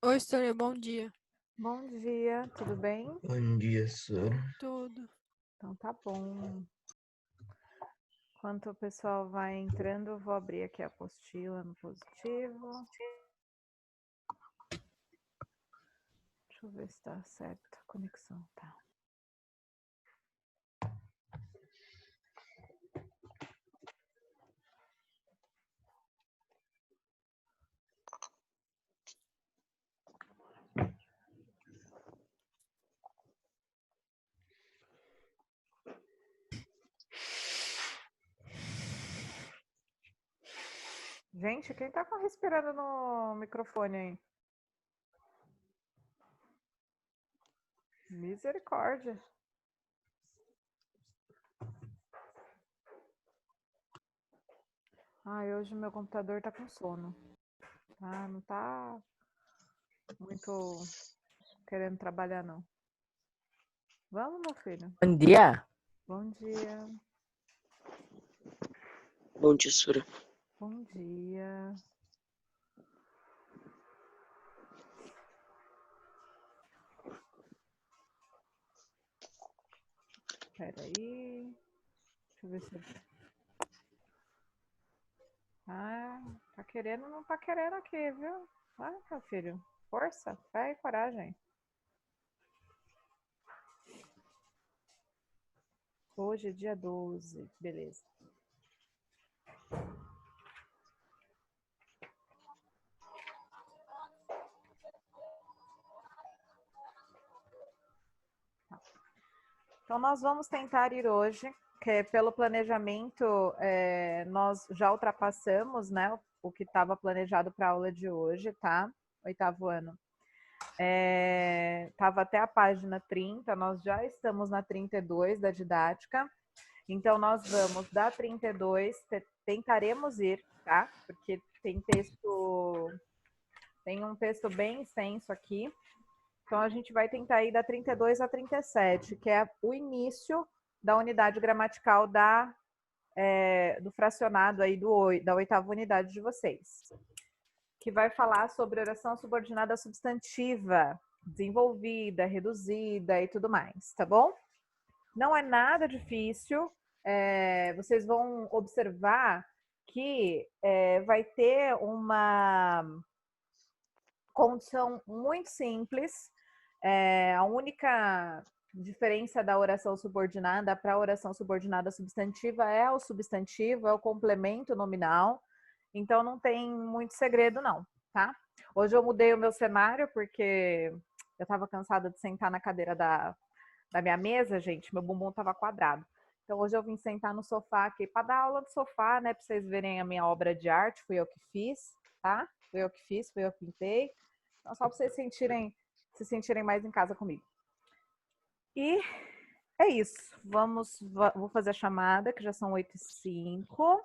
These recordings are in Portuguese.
Oi, Sônia, bom dia. Bom dia, tudo bem? Bom dia, senhora. Tudo. Então tá bom. Enquanto o pessoal vai entrando, eu vou abrir aqui a apostila no positivo. Deixa eu ver se tá certo a conexão. Tá. Gente, quem tá respirando no microfone aí? Misericórdia. Ai, hoje meu computador tá com sono. Tá? Não tá muito querendo trabalhar, não. Vamos, meu filho. Bom dia. Bom dia. Bom dia, senhora. Bom dia. Peraí. Deixa eu ver se eu... Ah, tá querendo, não tá querendo aqui, viu? Ah, meu filho, força, fé e coragem. Hoje é dia 12, beleza. Então, nós vamos tentar ir hoje, que pelo planejamento, nós já ultrapassamos, né, o que estava planejado para a aula de hoje, tá? Oitavo ano. Estava até a página 30, nós já estamos na 32 da didática. Então, nós vamos da 32, tentaremos ir, tá? Porque tem um texto bem extenso aqui. Então, a gente vai tentar ir da 32 a 37, que é o início da unidade gramatical do fracionado aí da oitava unidade de vocês, que vai falar sobre oração subordinada substantiva, desenvolvida, reduzida e tudo mais, tá bom? Não é nada difícil, vocês vão observar que vai ter uma condição muito simples. A única diferença da oração subordinada para a oração subordinada substantiva é o substantivo, é o complemento nominal. Então não tem muito segredo, não, tá? Hoje eu mudei o meu cenário porque eu estava cansada de sentar na cadeira da minha mesa, gente, meu bumbum estava quadrado. Então hoje eu vim sentar no sofá aqui para dar aula de sofá, né? Para vocês verem a minha obra de arte, fui eu que fiz, tá? Fui eu que fiz, fui eu que pintei. Então, só para vocês se sentirem mais em casa comigo. E é isso. Vou fazer a chamada, que já são 8h05.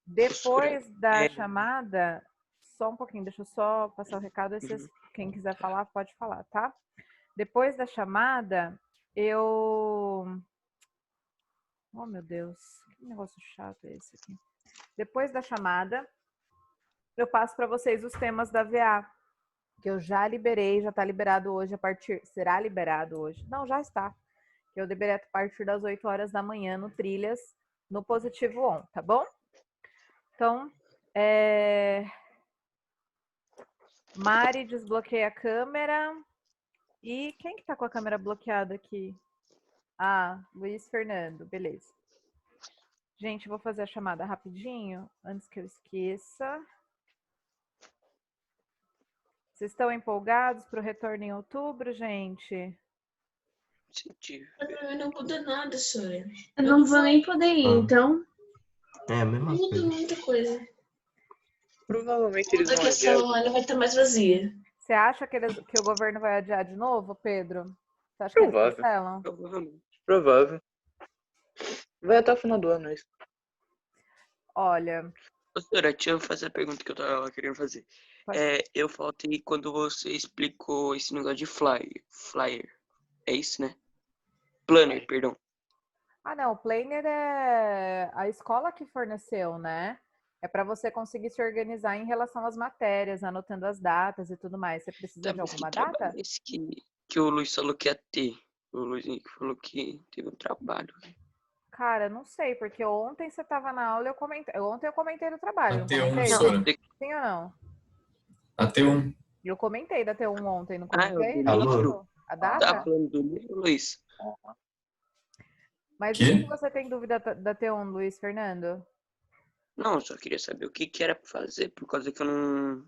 Depois da chamada, só um pouquinho, deixa eu só passar o recado. Quem quiser falar, pode falar, tá? Depois da chamada, eu... Oh, meu Deus, que negócio chato é esse aqui. Depois da chamada, eu passo para vocês os temas da VA, que eu já liberei, já está liberado hoje será liberado hoje. Não, já está. Que eu liberei a partir das 8 horas da manhã no Trilhas, no Positivo On, tá bom? Então, Mari desbloqueia a câmera. E quem que tá com a câmera bloqueada aqui? Ah, Luiz Fernando, beleza. Gente, vou fazer a chamada rapidinho, antes que eu esqueça. Vocês estão empolgados para o retorno em outubro, gente? Não muda nada, senhora. Eu não vou nem poder ir, então. É a mesma Muda coisa. muita coisa. Provavelmente eles Muda vão que a adiar. sala vai estar mais vazia. Você acha que o governo vai adiar de novo, Pedro? Você acha que eles Provável. cancelam? Provavelmente. Provável. Vai até o final do ano, é isso. Olha, Senhora, deixa eu fazer a pergunta que eu tava querendo fazer. Eu faltei quando você explicou esse negócio de flyer. É isso, né? Planner, perdão. não, o planner é a escola que forneceu, né? É para você conseguir se organizar em relação às matérias, anotando as datas e tudo mais. Você precisa Tá, de mas que alguma trabalho data? é esse que o Luiz falou que ia ter? O Luiz Henrique falou que teve um trabalho. Cara, não sei, porque ontem você estava na aula e eu comentei. Ontem eu comentei do trabalho, não A T1, comentei? Sora. Sim ou não? A T1. Eu comentei da T1 ontem, não Ah, é o comentei? do Não livro? lembro. A Tá data? falando do livro, Luiz? Mas o Quê? que você tem dúvida da T1, Luiz Fernando? Não, eu só queria saber o que era pra fazer, por causa que eu não...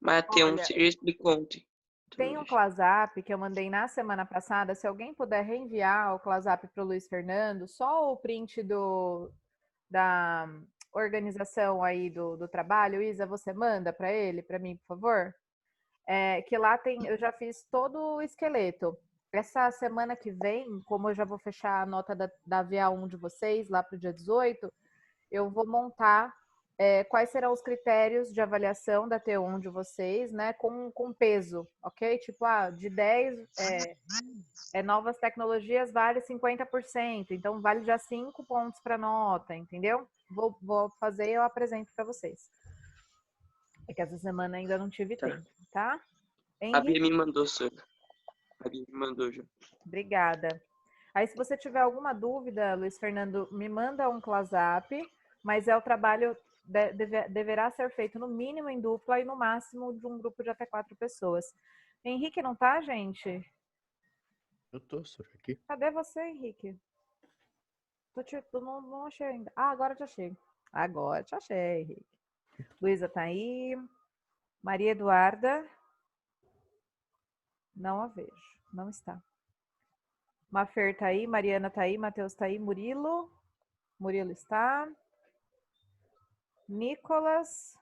Mas até um Olha, você já explicou ontem. Então, tem um ClassApp que eu mandei na semana passada. Se alguém puder reenviar o ClassApp para o Luiz Fernando, só o print da organização aí do trabalho, Isa, você manda para ele, para mim, por favor? Que lá tem, eu já fiz todo o esqueleto. Essa semana que vem, como eu já vou fechar a nota da VA1 de vocês, lá para o dia 18, eu vou montar quais serão os critérios de avaliação da T1 de vocês, né, com peso, ok? Tipo, de 10, novas tecnologias vale 50%, então vale já 5 pontos para nota, entendeu? Vou fazer e eu apresento para vocês. É que essa semana ainda não tive tempo, tá? A Bia Henrique, me mandou, senhor. A Bia me mandou já. obrigada. Aí, se você tiver alguma dúvida, Luiz Fernando, me manda um ClassApp, mas o trabalho deverá ser feito no mínimo em dupla e no máximo de um grupo de até 4 pessoas. Henrique não tá, gente? Eu tô, senhor, aqui. Cadê você, Henrique? Não achei ainda. Ah, agora te achei. Agora te achei, Henrique. Luísa tá aí. Maria Eduarda. Não a vejo. Não está. Mafer tá aí. Mariana tá aí. Matheus tá aí. Murilo. Murilo está. Nicolas.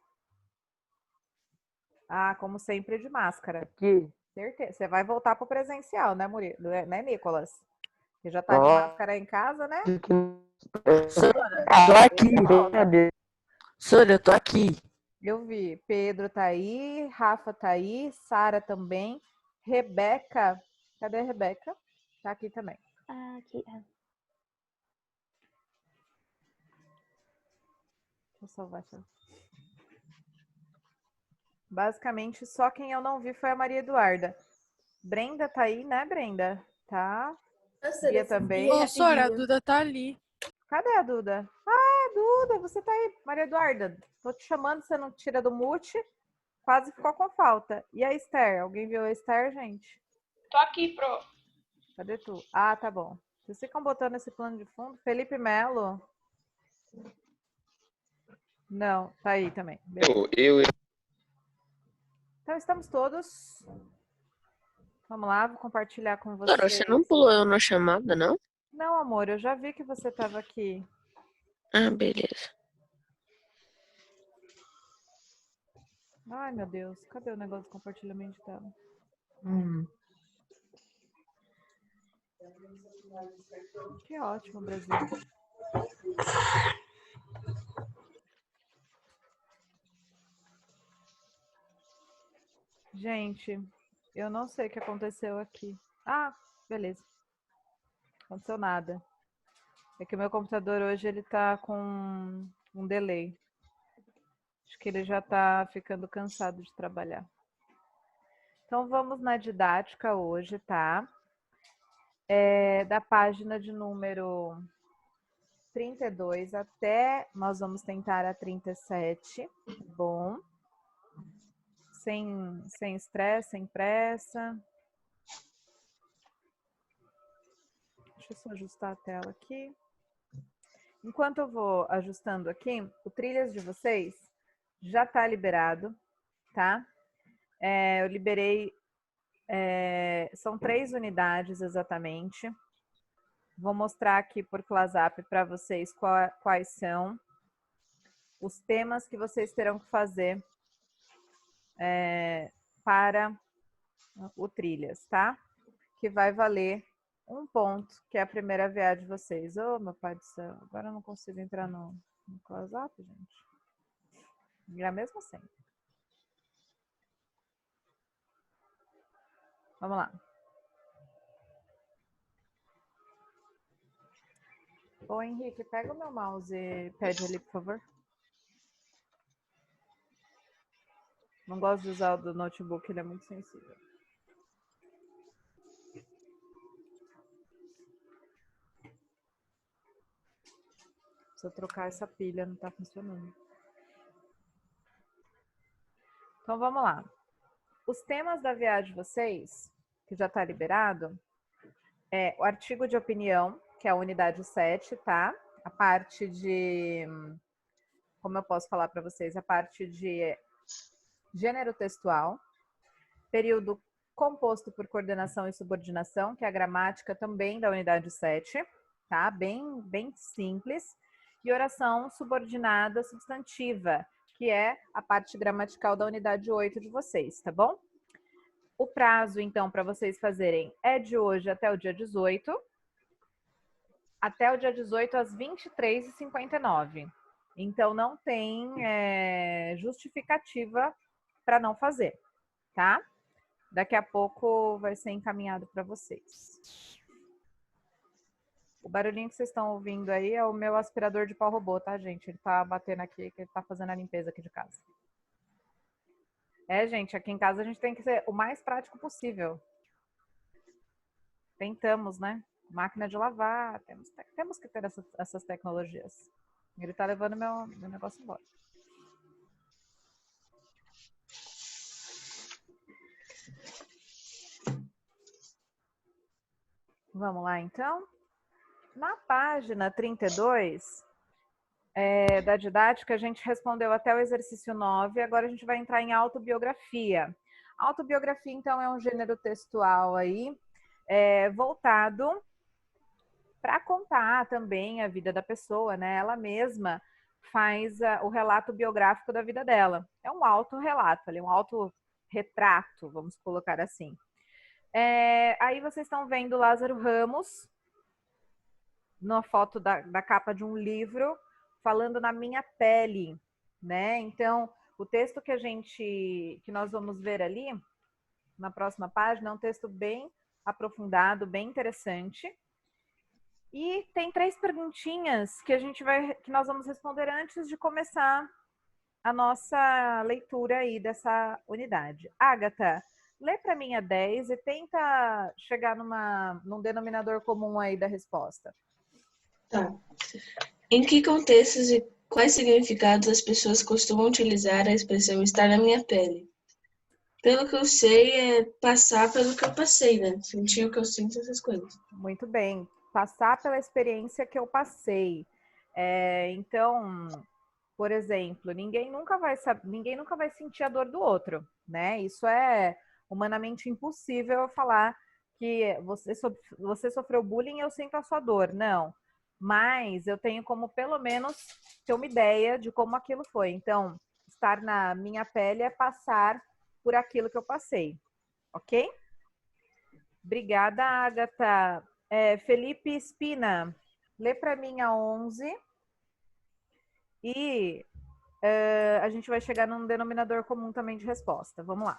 Ah, como sempre, de máscara. Aqui. Certeza. Você vai voltar pro presencial, né, Murilo? Né, Nicolas? Você já tá de máscara em casa, né? Tô aqui. Sônia, eu tô aqui. Eu vi. Pedro tá aí, Rafa tá aí, Sara também. Rebeca. Cadê a Rebeca? Tá aqui também. Aqui. Deixa eu salvar aqui. Basicamente, só quem eu não vi foi a Maria Eduarda. Brenda tá aí, né, Brenda? Tá. Bia também. Ô, Sora, a Duda tá ali. Cadê a Duda? Ah, Duda, você tá aí. Maria Eduarda, tô te chamando, você não tira do mute. Quase ficou com falta. E a Esther? Alguém viu a Esther, gente? Tô aqui, pro. Cadê tu? Ah, tá bom. Vocês ficam botando esse plano de fundo? Felipe Melo? Não, tá aí também. Então, estamos todos. Vamos lá, vou compartilhar com vocês. Sora, você não pulou eu na chamada, não? Não, amor, eu já vi que você estava aqui. Ah, beleza. Ai, meu Deus, cadê o negócio de compartilhamento de tela? Que ótimo, Brasil. Gente, eu não sei o que aconteceu aqui. Ah, beleza. Não aconteceu nada. É que o meu computador hoje ele tá com um delay. Acho que ele já tá ficando cansado de trabalhar. Então vamos na didática hoje, tá? Da página de número 32 até nós vamos tentar a 37, tá bom? Sem estresse, sem pressa. Deixa eu só ajustar a tela aqui. Enquanto eu vou ajustando aqui, o Trilhas de vocês já está liberado, tá? Eu liberei, são 3 unidades exatamente. Vou mostrar aqui por ClassApp para vocês quais são os temas que vocês terão que fazer para o Trilhas, tá? Que vai valer 1 ponto, que é a primeira VA de vocês. Ô, meu pai do céu, agora eu não consigo entrar no ClassApp, gente. É mesmo assim. Vamos lá. Ô, Henrique, pega o meu mouse e pede ali, por favor. Não gosto de usar o do notebook, ele é muito sensível. Preciso trocar essa pilha, não tá funcionando. Então, vamos lá. Os temas da viagem de vocês, que já tá liberado, é o artigo de opinião, que é a unidade 7, tá? A parte de... Como eu posso falar para vocês? A parte de gênero textual, período composto por coordenação e subordinação, que é a gramática também da unidade 7, tá? Bem simples. E oração subordinada substantiva, que é a parte gramatical da unidade 8 de vocês, tá bom? O prazo, então, para vocês fazerem é de hoje até o dia 18. Até o dia 18 às 23h59. Então, não tem justificativa para não fazer, tá? Daqui a pouco vai ser encaminhado para vocês. O barulhinho que vocês estão ouvindo aí é o meu aspirador de pau robô, tá, gente? Ele tá batendo aqui, que ele tá fazendo a limpeza aqui de casa. Gente, aqui em casa a gente tem que ser o mais prático possível. Tentamos, né? Máquina de lavar, temos que ter essas tecnologias. Ele tá levando meu negócio embora. Vamos lá, então. Na página 32 da didática, a gente respondeu até o exercício 9, agora a gente vai entrar em autobiografia. Autobiografia, então, é um gênero textual aí, voltado para contar também a vida da pessoa, né? Ela mesma faz o relato biográfico da vida dela. É um autorrelato, um autorretrato, vamos colocar assim. Aí vocês estão vendo Lázaro Ramos, na foto da capa de um livro, falando na minha pele, né? Então, o texto que nós vamos ver ali, na próxima página, é um texto bem aprofundado, bem interessante. E tem 3 perguntinhas que nós vamos responder antes de começar a nossa leitura aí dessa unidade. Ágata, lê para mim a 10 e tenta chegar num denominador comum aí da resposta. Tá. Em que contextos e quais significados as pessoas costumam utilizar a expressão estar na minha pele? Pelo que eu sei, é passar pelo que eu passei, né? Sentir o que eu sinto, essas coisas. Muito bem. Passar pela experiência que eu passei. Então, por exemplo, ninguém nunca vai sentir a dor do outro, né? Isso é humanamente impossível eu falar que você sofreu bullying e eu sinto a sua dor. Não. Mas eu tenho como, pelo menos, ter uma ideia de como aquilo foi. Então, estar na minha pele é passar por aquilo que eu passei. Ok? Obrigada, Agatha. Felipe Espina, lê para mim a 11 e a gente vai chegar num denominador comum também de resposta. Vamos lá.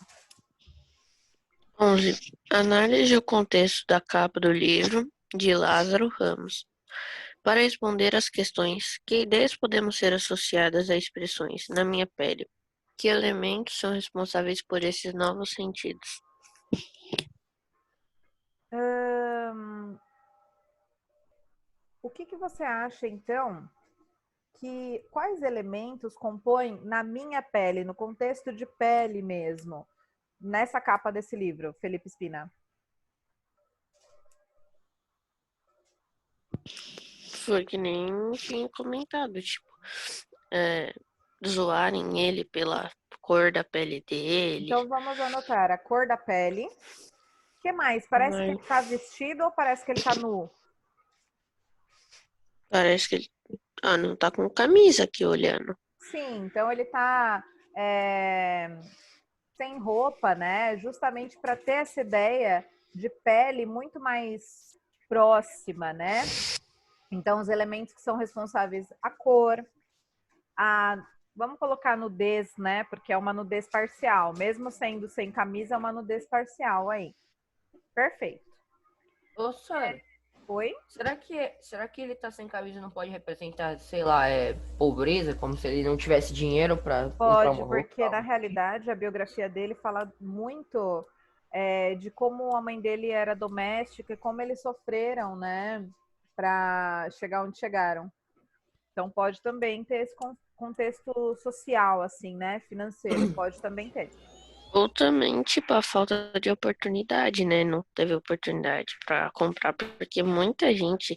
11. Análise o contexto da capa do livro de Lázaro Ramos. Para responder às questões, que ideias podemos ser associadas a expressões na minha pele? Que elementos são responsáveis por esses novos sentidos? O que você acha, então, quais elementos compõem na minha pele, no contexto de pele mesmo, nessa capa desse livro, Felipe Espina? Foi que nem tinha comentado, tipo, zoarem ele pela cor da pele dele. Então vamos anotar a cor da pele. O que mais? Parece que ele tá vestido ou parece que ele tá nu? Parece que ele não tá com camisa aqui olhando. Sim, então ele tá sem roupa, né? Justamente para ter essa ideia de pele muito mais próxima, né? Então, os elementos que são responsáveis, a cor, vamos colocar nudez, né? Porque é uma nudez parcial. Mesmo sendo sem camisa, é uma nudez parcial aí. Perfeito. Ô, Sônia. Oi? Será que ele tá sem camisa não pode representar, sei lá, pobreza, como se ele não tivesse dinheiro pra comprar Pode, uma porque roupa? na realidade a biografia dele fala muito de como a mãe dele era doméstica e como eles sofreram, né, para chegar onde chegaram. Então pode também ter esse contexto social, assim, né, financeiro, pode também ter. Ou também, tipo, a falta de oportunidade, né? Não teve oportunidade pra comprar, porque muita gente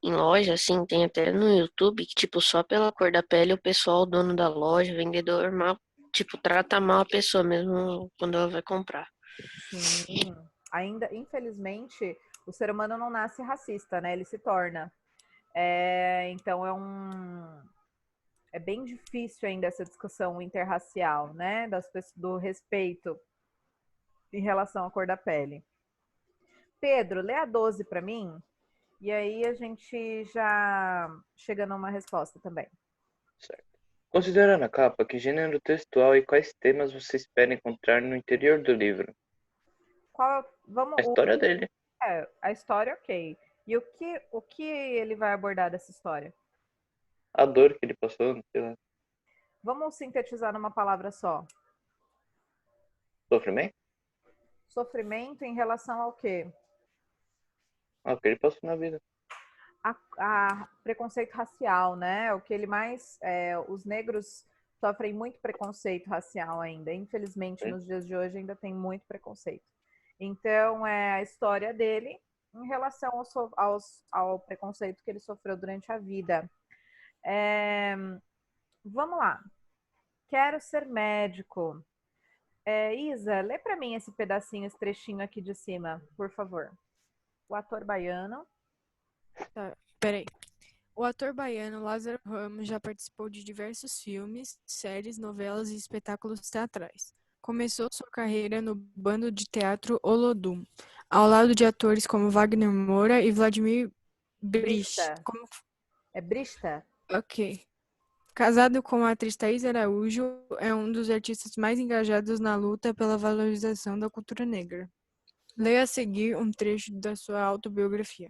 em loja, assim, tem até no YouTube, que, tipo, só pela cor da pele, o pessoal, o dono da loja, vendedor, mal, tipo, trata mal a pessoa mesmo quando ela vai comprar. Sim, ainda, infelizmente, o ser humano não nasce racista, né? Ele se torna. Então é bem difícil ainda essa discussão interracial, né? Do respeito em relação à cor da pele. Pedro, lê a 12 para mim, e aí a gente já chega numa resposta também. Certo. Considerando a capa, que gênero textual e quais temas você espera encontrar no interior do livro? Vamos, A história dele. a história, ok. E o que ele vai abordar dessa história? A dor que ele passou, sei lá. Vamos sintetizar numa palavra só. Sofrimento? Sofrimento em relação ao quê? O que ele passou na vida. A preconceito racial, né? O que ele mais. Os negros sofrem muito preconceito racial ainda. Infelizmente, nos dias de hoje ainda tem muito preconceito. Então, é a história dele em relação ao preconceito que ele sofreu durante a vida. Vamos lá. Quero ser médico. Isa, lê para mim esse pedacinho, esse trechinho aqui de cima, por favor. O ator baiano. Tá, peraí. O ator baiano Lázaro Ramos já participou de diversos filmes, séries, novelas e espetáculos teatrais. Começou sua carreira no bando de teatro Olodum, ao lado de atores como Wagner Moura e Vladimir Brista. É Brista? Ok. Casado com a atriz Thaís Araújo, é um dos artistas mais engajados na luta pela valorização da cultura negra. Leia a seguir um trecho da sua autobiografia.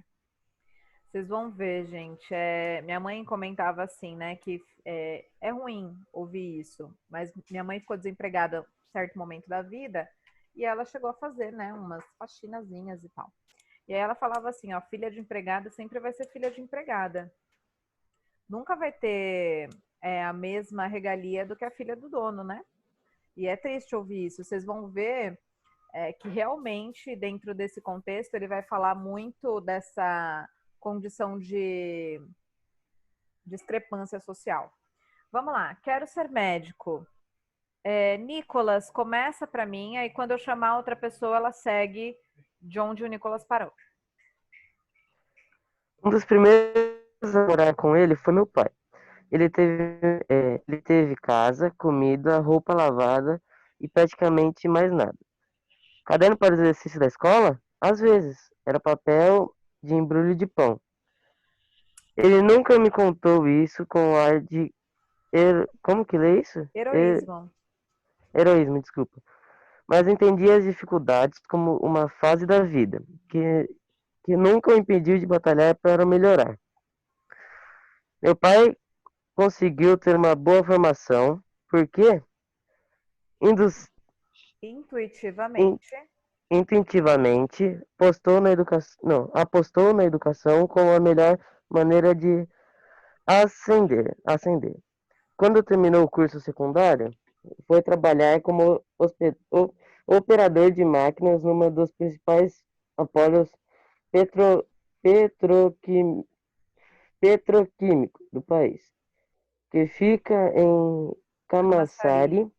Vocês vão ver, gente. Minha mãe comentava assim, né, que é ruim ouvir isso, mas minha mãe ficou desempregada em certo momento da vida e ela chegou a fazer, né, umas faxinazinhas e tal. E aí ela falava assim, ó, filha de empregada sempre vai ser filha de empregada. Nunca vai ter a mesma regalia do que a filha do dono, né? E é triste ouvir isso. Vocês vão ver que realmente, dentro desse contexto, ele vai falar muito dessa condição de discrepância social. Vamos lá, quero ser médico. Nicolas, começa para mim, aí quando eu chamar outra pessoa, ela segue de onde o Nicolas parou. Um dos primeiros a morar com ele foi meu pai. Ele teve casa, comida, roupa lavada e praticamente mais nada. Caderno para os exercícios da escola? Às vezes. Era papel de embrulho de pão. Ele nunca me contou isso com ar de... Como que lê isso? Heroísmo. Heroísmo, desculpa. Mas entendia as dificuldades como uma fase da vida, que nunca o impediu de batalhar para melhorar. Meu pai conseguiu ter uma boa formação, porque intuitivamente apostou na educação como a melhor maneira de ascender. Quando terminou o curso secundário, foi trabalhar como operador de máquinas numa dos principais polos petroquímicos do país, que fica em Camaçari,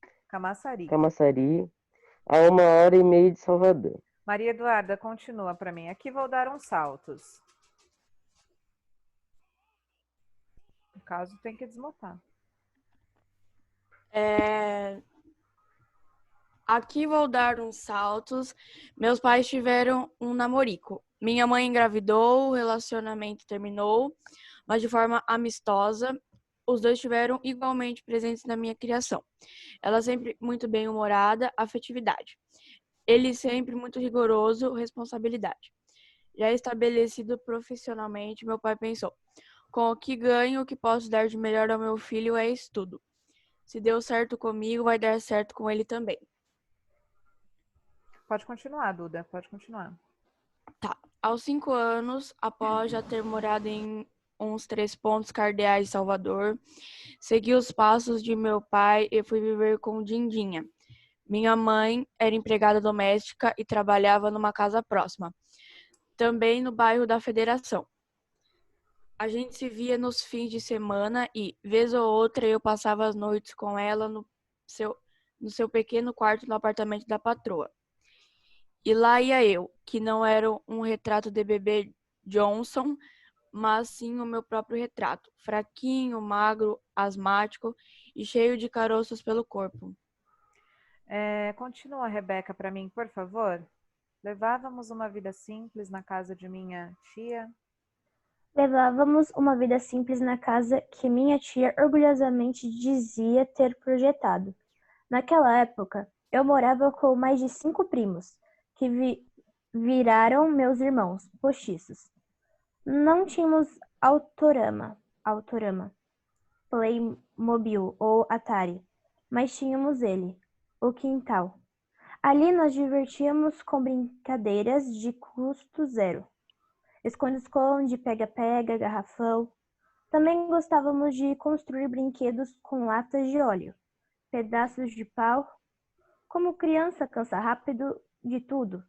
a 1h30 de Salvador. Maria Eduarda, continua para mim. Aqui vou dar uns saltos. No caso, tem que desmutar. Aqui vou dar uns saltos. Meus pais tiveram um namorico. Minha mãe engravidou, o relacionamento terminou, mas de forma amistosa. Os dois estiveram igualmente presentes na minha criação. Ela sempre muito bem-humorada, afetividade. Ele sempre muito rigoroso, responsabilidade. Já estabelecido profissionalmente, meu pai pensou: com o que ganho, o que posso dar de melhor ao meu filho é estudo. Se deu certo comigo, vai dar certo com ele também. Pode continuar, Duda, pode continuar. Tá. Aos 5 anos, após já ter morado em uns 3 pontos cardeais de Salvador, segui os passos de meu pai e fui viver com Dindinha. Minha mãe era empregada doméstica e trabalhava numa casa próxima, também no bairro da Federação. A gente se via nos fins de semana e, vez ou outra, eu passava as noites com ela no seu pequeno quarto no apartamento da patroa. E lá ia eu, que não era um retrato de bebê Johnson, mas sim o meu próprio retrato, fraquinho, magro, asmático e cheio de caroços pelo corpo. Continua, Rebeca, para mim, por favor. Levávamos uma vida simples na casa de minha tia. Levávamos uma vida simples na casa que minha tia orgulhosamente dizia ter projetado. Naquela época, eu morava com mais de 5 primos, que viraram meus irmãos postiços. Não tínhamos Autorama, Playmobil ou Atari, mas tínhamos ele, o quintal. Ali nós divertíamos com brincadeiras de custo zero. Esconde-esconde, pega-pega, garrafão. Também gostávamos de construir brinquedos com latas de óleo, pedaços de pau. Como criança cansa rápido de tudo,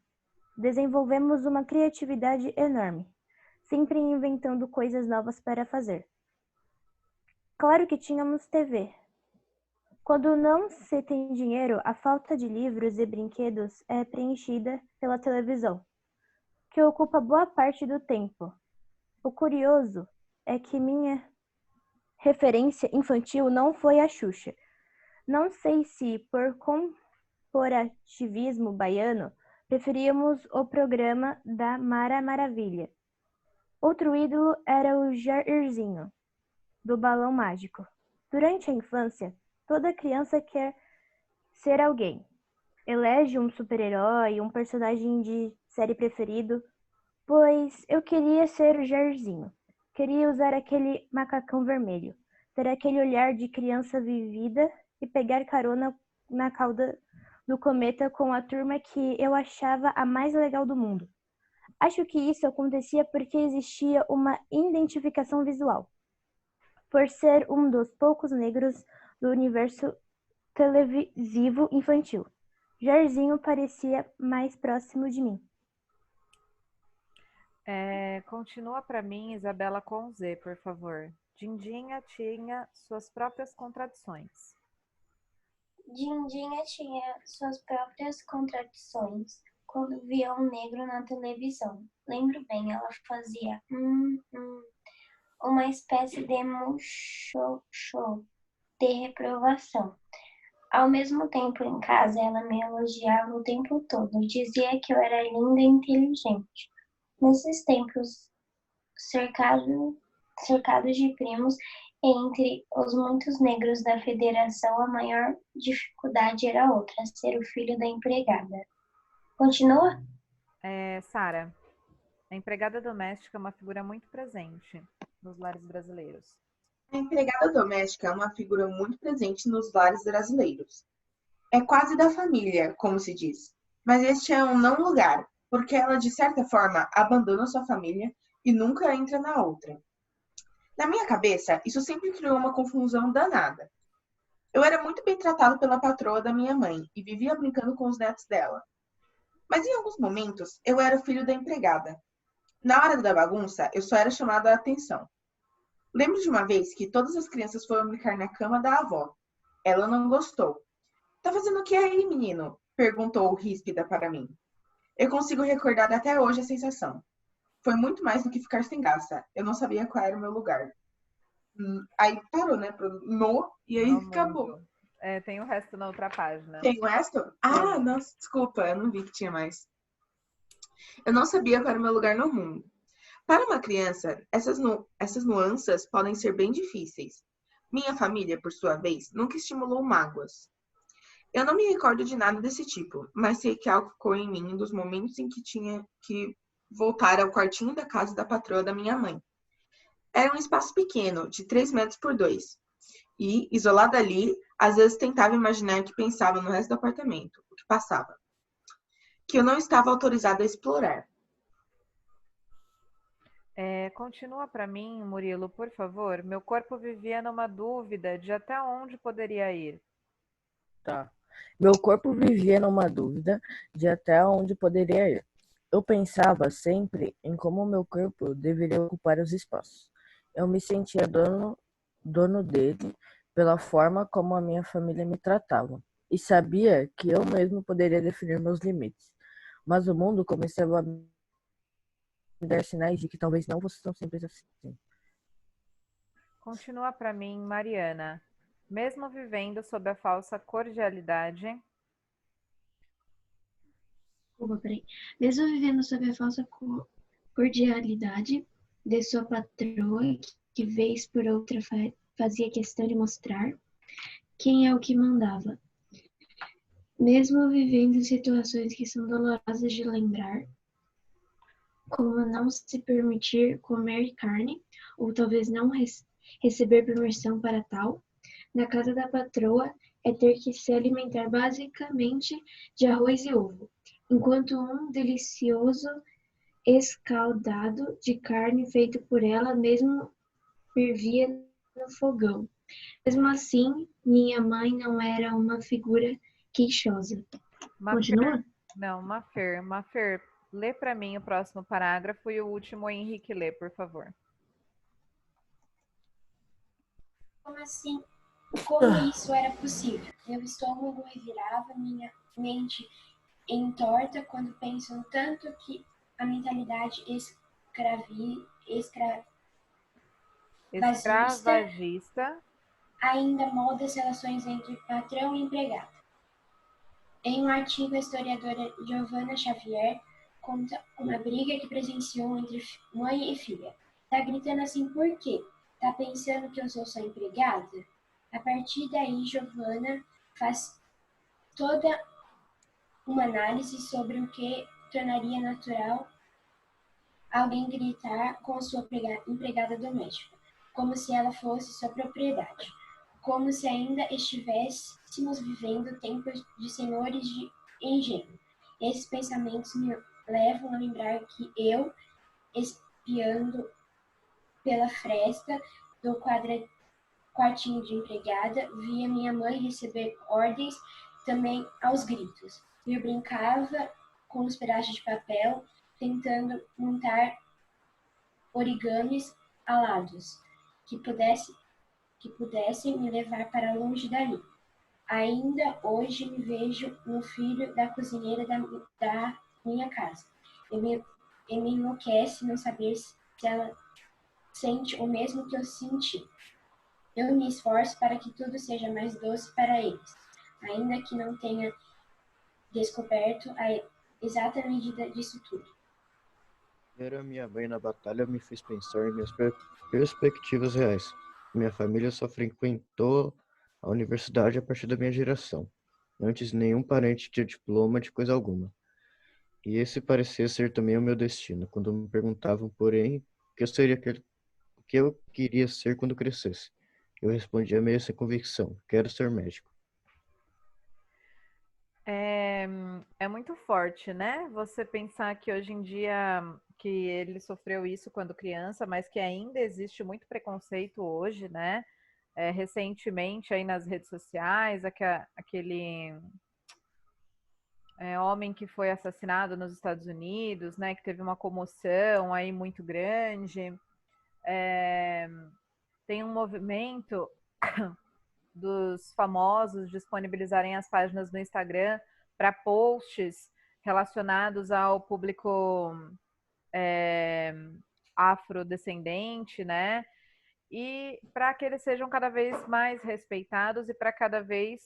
desenvolvemos uma criatividade enorme, sempre inventando coisas novas para fazer. Claro que tínhamos TV. Quando não se tem dinheiro, a falta de livros e brinquedos é preenchida pela televisão, que ocupa boa parte do tempo. O curioso é que minha referência infantil não foi a Xuxa. Não sei se por corporativismo baiano, preferíamos o programa da Mara Maravilha. Outro ídolo era o Jairzinho, do Balão Mágico. Durante a infância, toda criança quer ser alguém. Elege um super-herói, um personagem de série preferido, pois eu queria ser o Jairzinho. Queria usar aquele macacão vermelho, ter aquele olhar de criança vivida e pegar carona na cauda do cometa com a turma que eu achava a mais legal do mundo. Acho que isso acontecia porque existia uma identificação visual. Por ser um dos poucos negros do universo televisivo infantil, Jairzinho parecia mais próximo de mim. Continua para mim, Isabela, com Z, por favor. Dindinha tinha suas próprias contradições. Dindinha tinha suas próprias contradições quando via um negro na televisão. Lembro bem, ela fazia uma espécie de muxoxô de reprovação. Ao mesmo tempo, em casa, ela me elogiava o tempo todo, dizia que eu era linda e inteligente. Nesses tempos, cercado de primos, entre os muitos negros da federação, a maior dificuldade era outra, ser o filho da empregada. Continua? Sara, a empregada doméstica é uma figura muito presente nos lares brasileiros. A empregada doméstica é uma figura muito presente nos lares brasileiros. É quase da família, como se diz. Mas este é um não lugar, porque ela, de certa forma, abandona sua família e nunca entra na outra. Na minha cabeça, isso sempre criou uma confusão danada. Eu era muito bem tratado pela patroa da minha mãe e vivia brincando com os netos dela. Mas em alguns momentos, eu era o filho da empregada. Na hora da bagunça, eu só era chamado a atenção. Lembro de uma vez que todas as crianças foram brincar na cama da avó. Ela não gostou. Tá fazendo o que aí, menino? Perguntou ríspida para mim. Eu consigo recordar até hoje a sensação. Foi muito mais do que ficar sem graça. Eu não sabia qual era o meu lugar. Aí parou, né? E aí acabou. Tem o resto na outra página. Tem o resto? Ah, nossa, desculpa. Eu não vi que tinha mais. Eu não sabia qual era o meu lugar no mundo. Para uma criança, essas nuances podem ser bem difíceis. Minha família, por sua vez, nunca estimulou mágoas. Eu não me recordo de nada desse tipo, mas sei que algo ficou em mim dos momentos em que tinha que voltar ao quartinho da casa da patroa da minha mãe. Era um espaço pequeno, de 3 metros por 2. E, isolada ali, às vezes tentava imaginar que pensava no resto do apartamento, o que passava. Que eu não estava autorizada a explorar. Continua para mim, Murilo, por favor. Meu corpo vivia numa dúvida de até onde poderia ir. Tá. Meu corpo vivia numa dúvida de até onde poderia ir. Eu pensava sempre em como meu corpo deveria ocupar os espaços. Eu me sentia dono dele pela forma como a minha família me tratava. E sabia que eu mesmo poderia definir meus limites. Mas o mundo começava a me dar sinais de que talvez não fosse tão simples assim. Continua para mim, Mariana. Mesmo vivendo sob a falsa cordialidade. Mesmo vivendo sob a falsa cordialidade de sua patroa, que vez por outra fazia questão de mostrar quem é o que mandava. Mesmo vivendo situações que são dolorosas de lembrar, como não se permitir comer carne, ou talvez não receber permissão para tal, na casa da patroa é ter que se alimentar basicamente de arroz e ovo, enquanto um delicioso escaldado de carne feito por ela mesmo fervia no fogão. Mesmo assim, minha mãe não era uma figura queixosa. Continua? Não, Mafer, lê para mim o próximo parágrafo e o último o Henrique lê, por favor. Como assim? Como isso era possível? Meu estômago revirava, minha mente entorta quando penso no tanto que a mentalidade escravagista ainda molda as relações entre patrão e empregado. Em um artigo, a historiadora Giovanna Xavier conta uma briga que presenciou entre mãe e filha. Tá gritando assim por quê? Tá pensando que eu sou sua empregada? A partir daí, Giovanna faz toda uma análise sobre o que tornaria natural alguém gritar com sua empregada doméstica, como se ela fosse sua propriedade, como se ainda estivéssemos vivendo tempos de senhores de engenho. Esses pensamentos me levam a lembrar que eu, espiando pela fresta do quartinho de empregada, via minha mãe receber ordens também aos gritos. Eu brincava com os pedaços de papel, tentando montar origamis alados que pudessem me levar para longe dali. Ainda hoje me vejo no filho da cozinheira da minha casa. E me enlouquece não saber se ela sente o mesmo que eu senti. Eu me esforço para que tudo seja mais doce para eles, ainda que não tenha descoberto a exata medida disso tudo. Ver a minha mãe na batalha me fez pensar em minhas perspectivas reais. Minha família só frequentou a universidade a partir da minha geração. Antes, nenhum parente tinha diploma de coisa alguma. E esse parecia ser também o meu destino, quando me perguntavam, porém, o que eu queria ser quando crescesse. Eu respondia meio sem convicção: quero ser médico. É muito forte, né? Você pensar que hoje em dia que ele sofreu isso quando criança, mas que ainda existe muito preconceito hoje, né? Recentemente aí nas redes sociais, aquele homem que foi assassinado nos Estados Unidos, né? Que teve uma comoção aí muito grande. Tem um movimento dos famosos disponibilizarem as páginas no Instagram para posts relacionados ao público afrodescendente, né? E para que eles sejam cada vez mais respeitados e para cada vez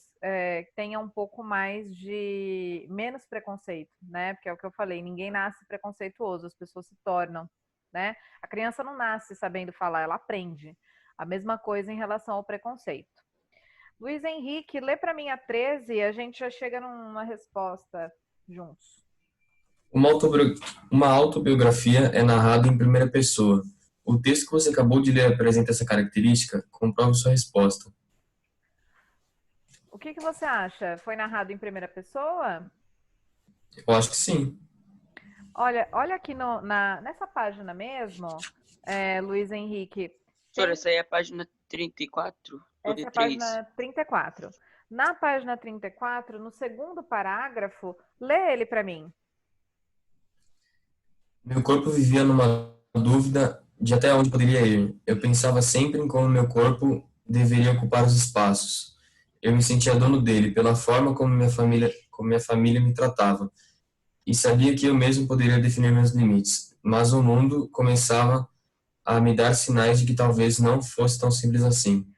tenha um pouco mais de menos preconceito, né? Porque é o que eu falei, ninguém nasce preconceituoso, as pessoas se tornam, né? A criança não nasce sabendo falar, ela aprende. A mesma coisa em relação ao preconceito. Luiz Henrique, lê para mim a 13 e a gente já chega numa resposta juntos. Uma autobiografia é narrada em primeira pessoa. O texto que você acabou de ler apresenta essa característica? Comprove sua resposta. O que você acha? Foi narrado em primeira pessoa? Eu acho que sim. Olha aqui nessa página mesmo, Luiz Henrique. Professora, essa aí é a página 34 do Essa é a D3. página 34. Na página 34, no segundo parágrafo, lê ele para mim. Meu corpo vivia numa dúvida de até onde poderia ir. Eu pensava sempre em como meu corpo deveria ocupar os espaços. Eu me sentia dono dele pela forma como minha família me tratava. E sabia que eu mesmo poderia definir meus limites. Mas o mundo começava a me dar sinais de que talvez não fosse tão simples assim.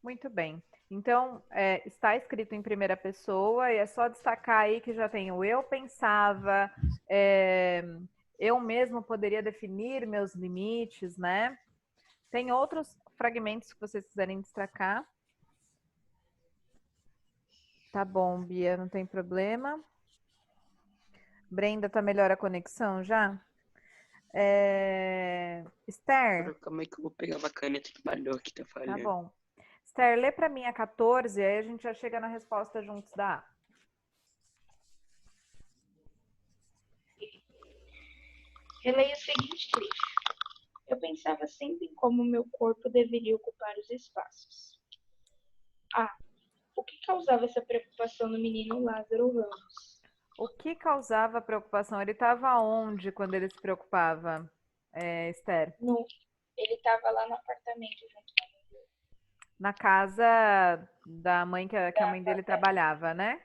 Muito bem. Então, está escrito em primeira pessoa e é só destacar aí que já tem o eu pensava, eu mesmo poderia definir meus limites, né? Tem outros fragmentos que vocês quiserem destacar. Tá bom, Bia, não tem problema. Brenda, tá melhor a conexão já? Esther? Calma aí que eu vou pegar uma caneta que balhou aqui, tá falhando. Tá bom. Esther, lê para mim a 14, aí a gente já chega na resposta juntos da A. Releia o seguinte trecho. Eu pensava sempre em como meu corpo deveria ocupar os espaços. A. O que causava essa preocupação no menino Lázaro Ramos? O que causava preocupação? Ele estava onde quando ele se preocupava, Esther? Ele estava lá no apartamento junto com a mãe dele. Na casa da mãe que a mãe dele trabalhava, né?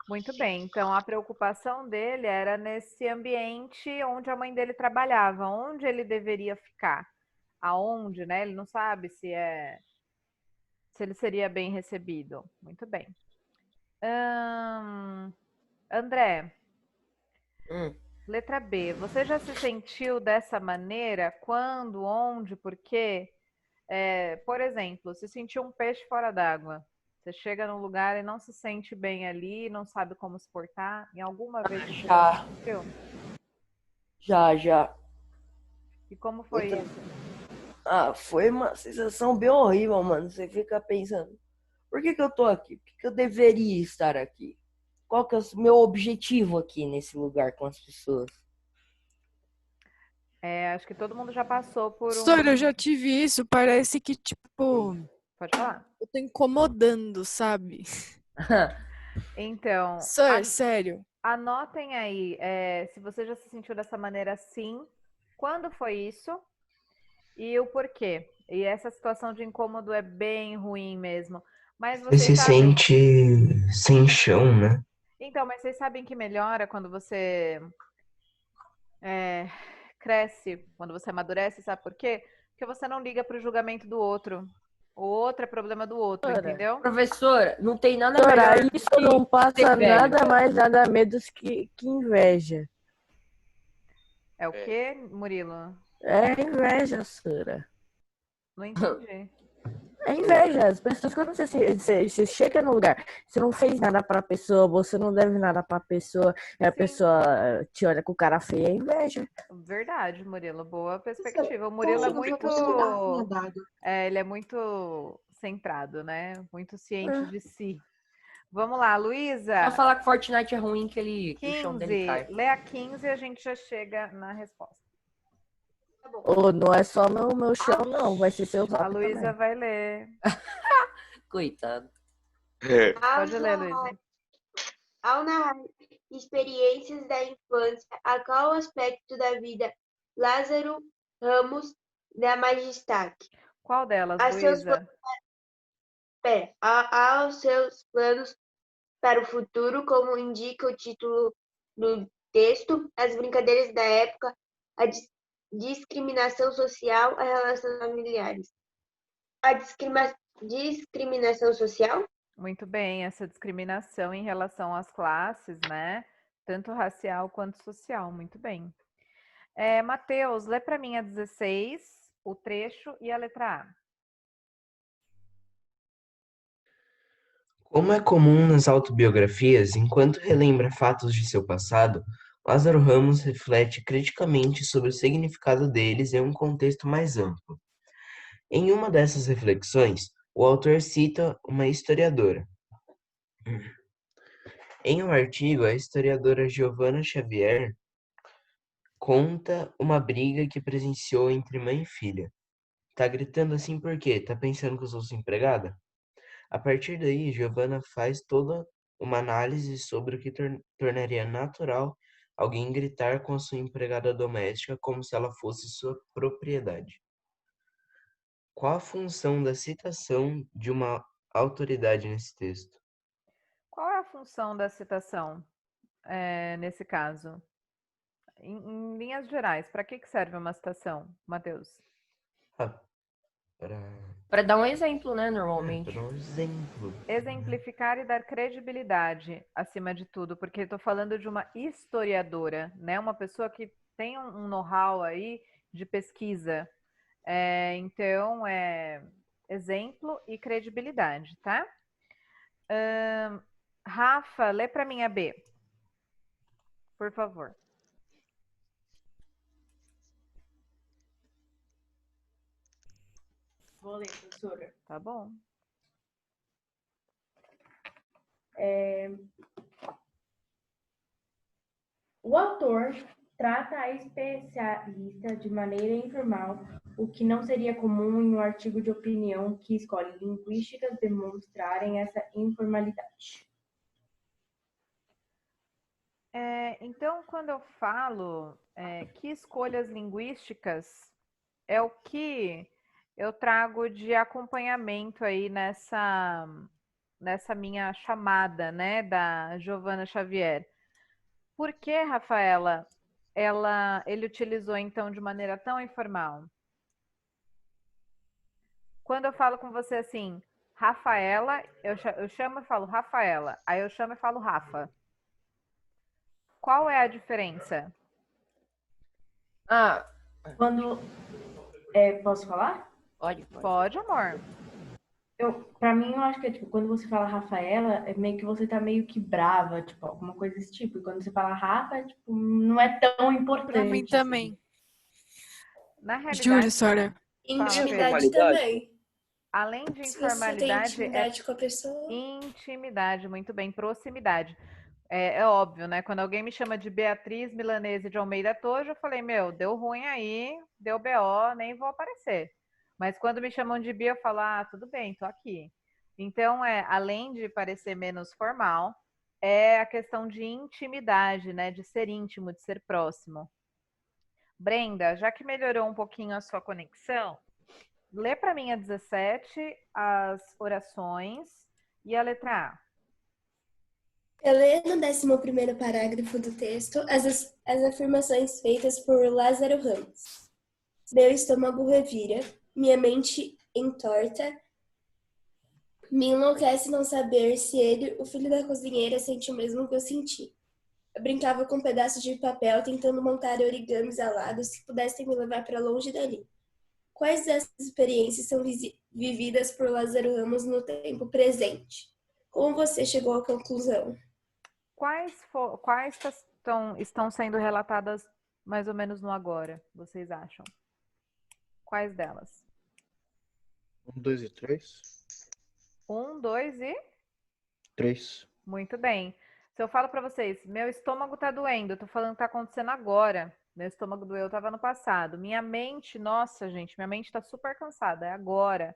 Muito bem. Então, a preocupação dele era nesse ambiente onde a mãe dele trabalhava, onde ele deveria ficar. Aonde, né? Ele não sabe se ele seria bem recebido. Muito bem. André, letra B. Você já se sentiu dessa maneira? Quando, onde, por quê? Por exemplo, se sentiu um peixe fora d'água. Você chega num lugar e não se sente bem ali, não sabe como se portar. Em alguma vez você já sentiu? Já. E como foi isso? Foi uma sensação bem horrível, mano. Você fica pensando, por que eu tô aqui? Por que eu deveria estar aqui? Qual que é o meu objetivo aqui nesse lugar com as pessoas? Acho que todo mundo já passou por Professora, eu já tive isso. Parece que, tipo... Pode falar. Eu tô incomodando, sabe? Então... Sério. Anotem aí, se você já se sentiu dessa maneira, sim. Quando foi isso? E o porquê? E essa situação de incômodo é bem ruim mesmo. Mas Você se sabem... sente sem chão, né? Então, mas vocês sabem que melhora quando você cresce, quando você amadurece, sabe por quê? Porque você não liga pro julgamento do outro. O outro é problema do outro, entendeu? Professora, não tem nada Professora, melhor isso não passa velho. nada mais, nada menos que inveja. É o quê, Murilo? É inveja, Sura. Não entendi. É inveja. As pessoas, quando você chega no lugar, você não fez nada pra pessoa, você não deve nada pra pessoa, e a pessoa te olha com cara feia, é inveja. Verdade, Murilo. Boa perspectiva. O Murilo é muito... ele é muito centrado, né? Muito ciente de si. Vamos lá, Luísa. Só falar que Fortnite é ruim que o chão dele cai. Lê a 15 e a gente já chega na resposta. Não é só meu chão, não. Vai ser seu zap. A Luísa vai ler. Coitado. Pode ler, Luísa. Ao narrar experiências da infância, a qual aspecto da vida Lázaro Ramos dá mais destaque? Qual delas, Luísa? Aos seus planos para o futuro, como indica o título do texto, as brincadeiras da época, a discriminação social, a relações familiares. A discriminação social? Muito bem, essa discriminação em relação às classes, né? Tanto racial quanto social. Muito bem. Matheus, lê para mim a 16, o trecho e a letra A. Como é comum nas autobiografias, enquanto relembra fatos de seu passado, Lázaro Ramos reflete criticamente sobre o significado deles em um contexto mais amplo. Em uma dessas reflexões, o autor cita uma historiadora. Em um artigo, a historiadora Giovanna Xavier conta uma briga que presenciou entre mãe e filha. Tá gritando assim por quê? Tá pensando que eu sou sua empregada? A partir daí, Giovanna faz toda uma análise sobre o que tornaria natural alguém gritar com a sua empregada doméstica como se ela fosse sua propriedade. Qual a função da citação de uma autoridade nesse texto? Qual é a função da citação, nesse caso? Em linhas gerais, para que serve uma citação, Matheus? Para dar um exemplo, né, normalmente. Para um exemplo. Exemplificar e dar credibilidade, acima de tudo, porque estou falando de uma historiadora, né? Uma pessoa que tem um know-how aí de pesquisa. Então, exemplo e credibilidade, tá? Rafa, lê para mim a B, por favor. Vou ler, professora. Tá bom. O autor trata a especialista de maneira informal, o que não seria comum em um artigo de opinião que escolhe linguísticas demonstrarem essa informalidade. Então, quando eu falo que escolhas linguísticas é o que eu trago de acompanhamento aí nessa minha chamada, né, da Giovanna Xavier. Por que, Rafaela, ele utilizou então de maneira tão informal? Quando eu falo com você assim, Rafaela, eu chamo e falo Rafaela, aí eu chamo e falo Rafa. Qual é a diferença? Quando... posso falar? Pode, amor. Pra mim, eu acho que é tipo, quando você fala Rafaela, é meio que você tá meio que brava, tipo, alguma coisa desse tipo. E quando você fala Rafa, tipo, não é tão importante. Pra mim também. Na realidade... Juro, Sora. Intimidade também. Além de Se você tem informalidade, intimidade com a pessoa. Intimidade, muito bem, proximidade. É óbvio, né? Quando alguém me chama de Beatriz Milanese de Almeida Tojo, eu falei, meu, deu ruim aí, deu BO, nem vou aparecer. Mas quando me chamam de Bia, eu falo, tudo bem, tô aqui. Então, além de parecer menos formal, é a questão de intimidade, né? De ser íntimo, de ser próximo. Brenda, já que melhorou um pouquinho a sua conexão, lê para mim a 17, as orações e a letra A. Eu leio no 11º parágrafo do texto as afirmações feitas por Lázaro Ramos. Meu estômago revira, minha mente entorta, me enlouquece não saber se ele, o filho da cozinheira, sente o mesmo que eu senti. Eu brincava com pedaços de papel, tentando montar origamis alados que pudessem me levar para longe dali. Quais dessas experiências são vividas por Lázaro Ramos no tempo presente? Como você chegou à conclusão? Quais estão sendo relatadas mais ou menos no agora, vocês acham? Quais delas? 1, 2 e 3. 1, 2 e... 3. Muito bem. Se eu falo para vocês, meu estômago tá doendo, eu tô falando que tá acontecendo agora. Meu estômago doeu, tava no passado. Minha mente, nossa, gente, minha mente tá super cansada, é agora.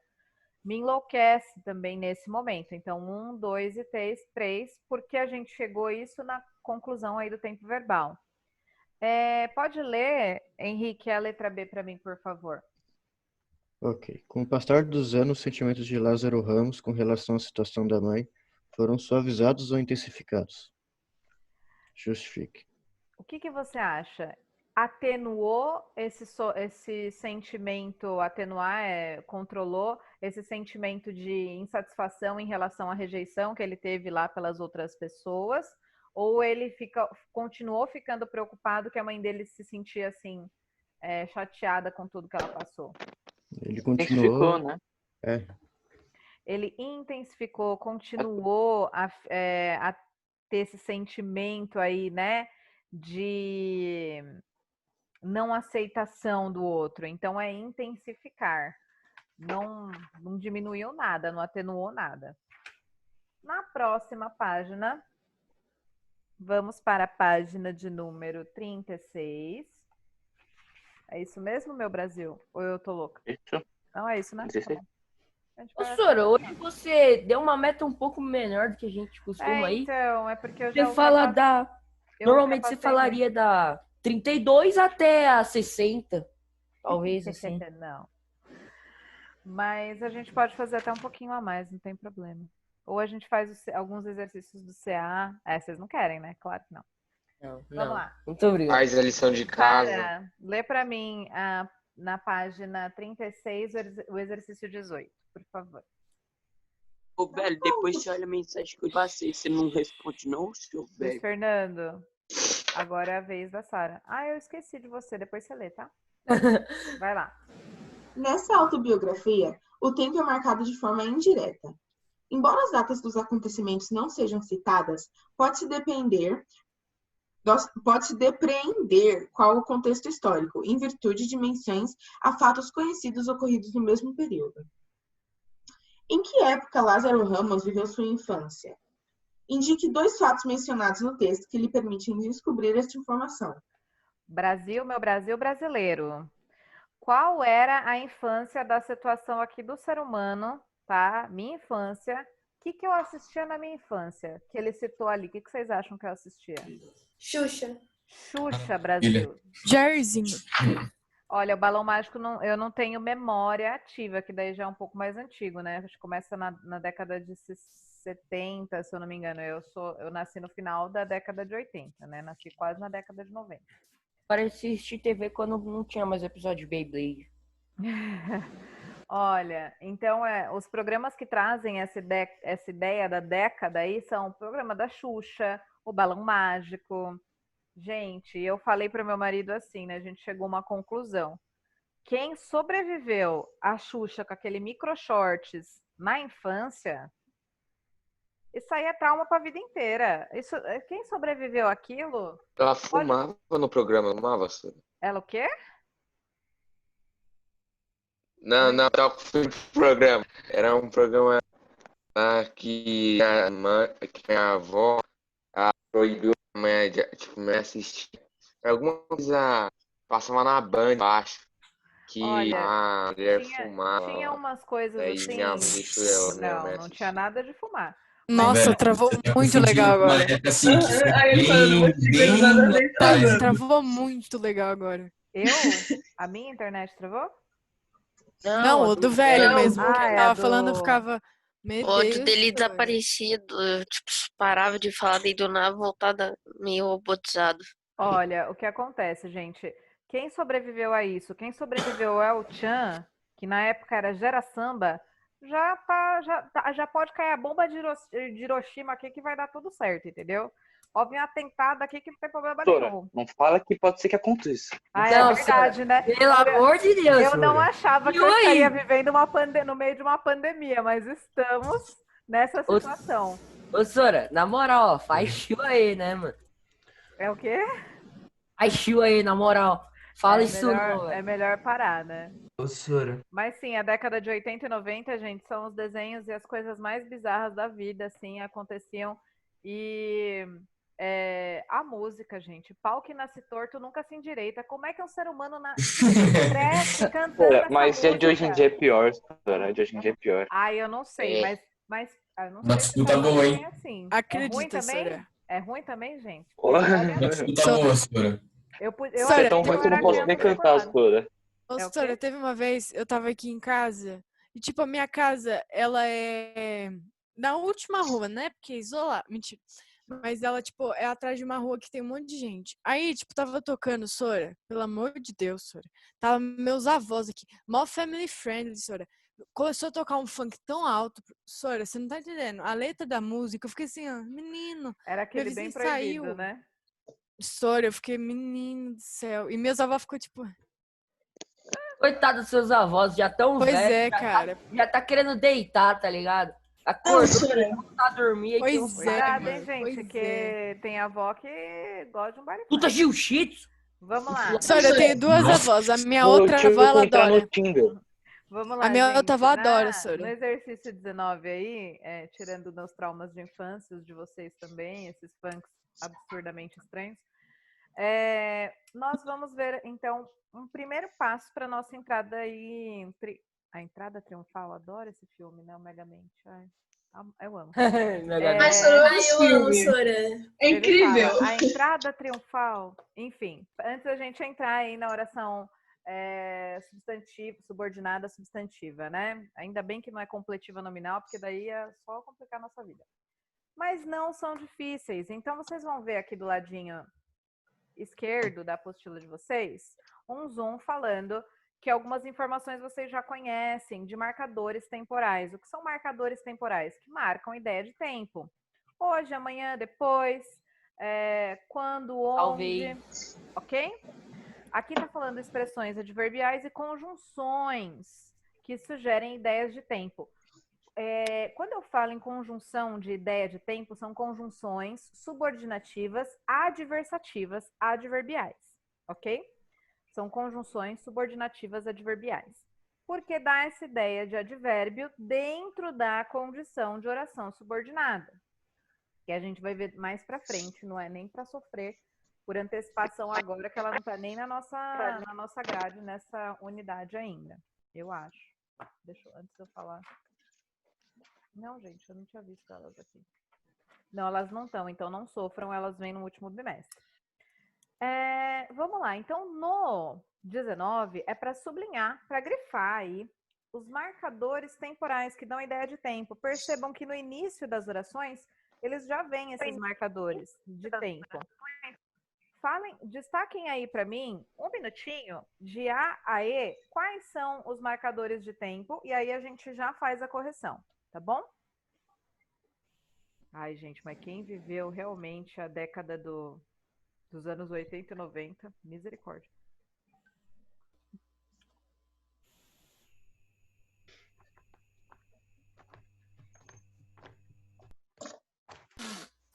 Me enlouquece também nesse momento. Então, 1, 2 e 3, porque a gente chegou isso na conclusão aí do tempo verbal. Pode ler, Henrique, a letra B para mim, por favor. Ok. Com o passar dos anos, os sentimentos de Lázaro Ramos com relação à situação da mãe foram suavizados ou intensificados? Justifique. O que você acha? Atenuou esse sentimento, controlou esse sentimento de insatisfação em relação à rejeição que ele teve lá pelas outras pessoas? Ou ele continuou ficando preocupado que a mãe dele se sentia assim, chateada com tudo que ela passou? Ele continuou, né? Ele continuou a ter esse sentimento aí, né? de não aceitação do outro. Então, é intensificar. Não diminuiu nada, não atenuou nada. Na próxima página, vamos para a página de número 36. É isso mesmo, meu Brasil? Ou eu tô louca? Isso. Não, é isso, né? Tá bom. Ô, Sora, hoje você deu uma meta um pouco menor do que a gente costuma aí. Então, é porque eu já Você fala da... eu Normalmente você ultrapassei falaria da 32 até a 60. Talvez, assim. Não. Mas a gente pode fazer até um pouquinho a mais, não tem problema. Ou a gente faz alguns exercícios do CA. Vocês não querem, né? Claro que não. Vamos lá. Muito obrigado. Faz a lição de casa. Sara, lê para mim na página 36 o exercício 18, por favor. Ô, velho, depois você olha a mensagem que eu passei. Você não responde, não, seu Luiz velho? Fernando, agora é a vez da Sara. Eu esqueci de você, depois você lê, tá? Vai lá. Nessa autobiografia, o tempo é marcado de forma indireta. Embora as datas dos acontecimentos não sejam citadas, pode-se depreender qual o contexto histórico, em virtude de menções a fatos conhecidos ocorridos no mesmo período. Em que época Lázaro Ramos viveu sua infância? Indique 2 fatos mencionados no texto que lhe permitem descobrir esta informação. Brasil, meu Brasil brasileiro. Qual era a infância da situação aqui do ser humano, tá? Minha infância. O que eu assistia na minha infância? Que ele citou ali. O que vocês acham que eu assistia? Xuxa. Xuxa, Brasil. Jairzinho. Olha, o Balão Mágico eu não tenho memória ativa, que daí já é um pouco mais antigo, né? Acho que começa na década de 70, se eu não me engano. Eu nasci no final da década de 80, né? Nasci quase na década de 90. Parece assistir TV quando não tinha mais episódio de Beyblade. Olha, então os programas que trazem essa ideia da década aí são o programa da Xuxa, o Balão Mágico. Gente, eu falei para o meu marido assim, né? A gente chegou a uma conclusão. Quem sobreviveu à Xuxa com aquele micro shorts na infância, isso aí é trauma para a vida inteira. Quem sobreviveu àquilo... Ela fumava no programa, não fumava? Ela o quê? Não, era um programa. Era um programa que a avó proibiu a mãe de assistir. Alguma coisa passava na Band, acho. Que Olha, a mulher fumava. Tinha umas coisas Aí assim... minha mãe deixou ela. Não tinha nada de fumar. Nossa, Velho, travou você tá muito legal agora. Assim, que foi Travou muito legal agora. A minha internet travou? Não, o do velho mesmo. Que eu tava do... falando, eu ficava... Meu O áudio Deus, dele cara. desaparecido. Eu, tipo, parava de falar daí do nada, voltada meio robotizado. Olha, o que acontece, gente? Quem sobreviveu a isso? Quem sobreviveu é o Tchan, que na época era Gera Samba, já pode cair a bomba de Hiroshima aqui que vai dar tudo certo, entendeu? Houve um atentado aqui que não tem problema nenhum. Não fala que pode ser que aconteça. É verdade, né? Pelo amor de Deus, Eu não Sora. achava que eu estaria vivendo no meio de uma pandemia, mas estamos nessa situação. Ô, Sora, na moral, ó, faz chill aí, né, mano? É o quê? Faz chill aí, na moral. Fala isso não, É melhor parar, né? Ô, Sora. Mas sim, a década de 80 e 90, gente, são os desenhos e as coisas mais bizarras da vida, assim, aconteciam. E a música, gente, pau que nasce torto nunca se endireita. Como é que um ser humano cresce cantando essa Mas música? de hoje em dia é pior, Sora. De hoje em dia é pior. Eu não sei, mas eu não sei Uma disputa boa, hein? assim. Acredita, é ruim também? Sora. É ruim também, gente? Uma disputa boa, Sora. Você é tão ruim que eu não posso nem cantar, Sora. Ô, Sora, teve uma vez, eu tava aqui em casa, e tipo, a minha casa, ela é na última rua, né? Porque é isolada. Mentira. Mas ela, tipo, é atrás de uma rua que tem um monte de gente. Aí, tipo, tava tocando, Sora, pelo amor de Deus, Sora. Tava meus avós aqui, mó family friendly, Sora. Começou a tocar um funk tão alto. Sora, você não tá entendendo. A letra da música, eu fiquei assim, ó, menino. Era aquele bem proibido, né? Sora, eu fiquei, menino do céu. E meus avós ficou tipo... Coitado dos seus avós, já tão Pois velhos. é, cara. Já tá querendo deitar, tá ligado? Acordou, Sora. tá a dormir, aí tem um Pois é, Cuidado, hein, mano. gente, Pois que é. tem avó que gosta de um baile Puta funk. jiu-jitsu. Vamos lá. Sora, eu tenho duas Nossa. avós. A minha Meu outra tio avó, ela vou entrar no adora. Tinder. Vamos A lá, minha outra avó gente. adora, No Sora. exercício 19 aí, tirando meus traumas de infância, os de vocês também, esses funks absurdamente estranhos, nós vamos ver, então, um primeiro passo para nossa entrada aí. A Entrada Triunfal, adoro esse filme, né? O Megamente. Ai, eu amo. Mas Sora, É, eu amo Sora. É ele incrível. fala, a entrada triunfal. Enfim, antes da gente entrar aí na oração substantivo, subordinada substantiva, né? Ainda bem que não é completiva nominal, porque daí é só complicar a nossa vida. Mas não são difíceis. Então, vocês vão ver aqui do ladinho esquerdo da apostila de vocês, um zoom falando que algumas informações vocês já conhecem de marcadores temporais. O que são marcadores temporais? Que marcam ideia de tempo. Hoje, amanhã, depois, quando, onde, Talvez. ok? Aqui está falando expressões adverbiais e conjunções que sugerem ideias de tempo. Quando eu falo em conjunção de ideia de tempo, são conjunções subordinativas, adversativas, adverbiais, ok? São conjunções subordinativas adverbiais. Porque dá essa ideia de advérbio dentro da condição de oração subordinada, que a gente vai ver mais para frente, não é nem para sofrer por antecipação agora, que ela não está nem na nossa grade, nessa unidade ainda, eu acho. Antes de eu falar. Não, gente, eu não tinha visto elas aqui. Não, elas não estão, então não sofram, elas vêm no último bimestre. Vamos lá, então no 19 é para sublinhar, para grifar aí os marcadores temporais que dão ideia de tempo. Percebam que no início das orações, eles já vêm esses marcadores de tempo. Destaquem aí para mim, um minutinho, de A a E, quais são os marcadores de tempo, e aí a gente já faz a correção, tá bom? Ai, gente, mas quem viveu realmente a década dos anos 80 e 90, misericórdia.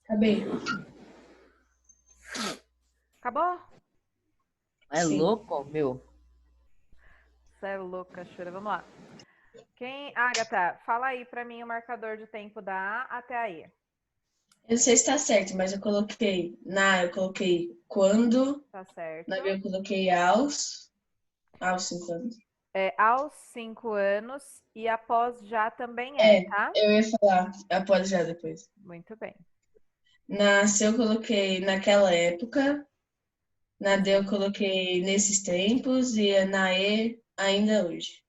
Acabei. Acabou? É Sim. louco, meu. Você é louca, chura. Vamos lá. Agatha, fala aí pra mim o marcador de tempo da A até a E. Eu não sei se tá certo, mas eu coloquei eu coloquei quando. Tá certo. Na B eu coloquei aos 5 anos. Aos 5 anos e após já também tá? Eu ia falar após já depois. Muito bem. Na C eu coloquei naquela época. Na D eu coloquei nesses tempos e na E ainda hoje.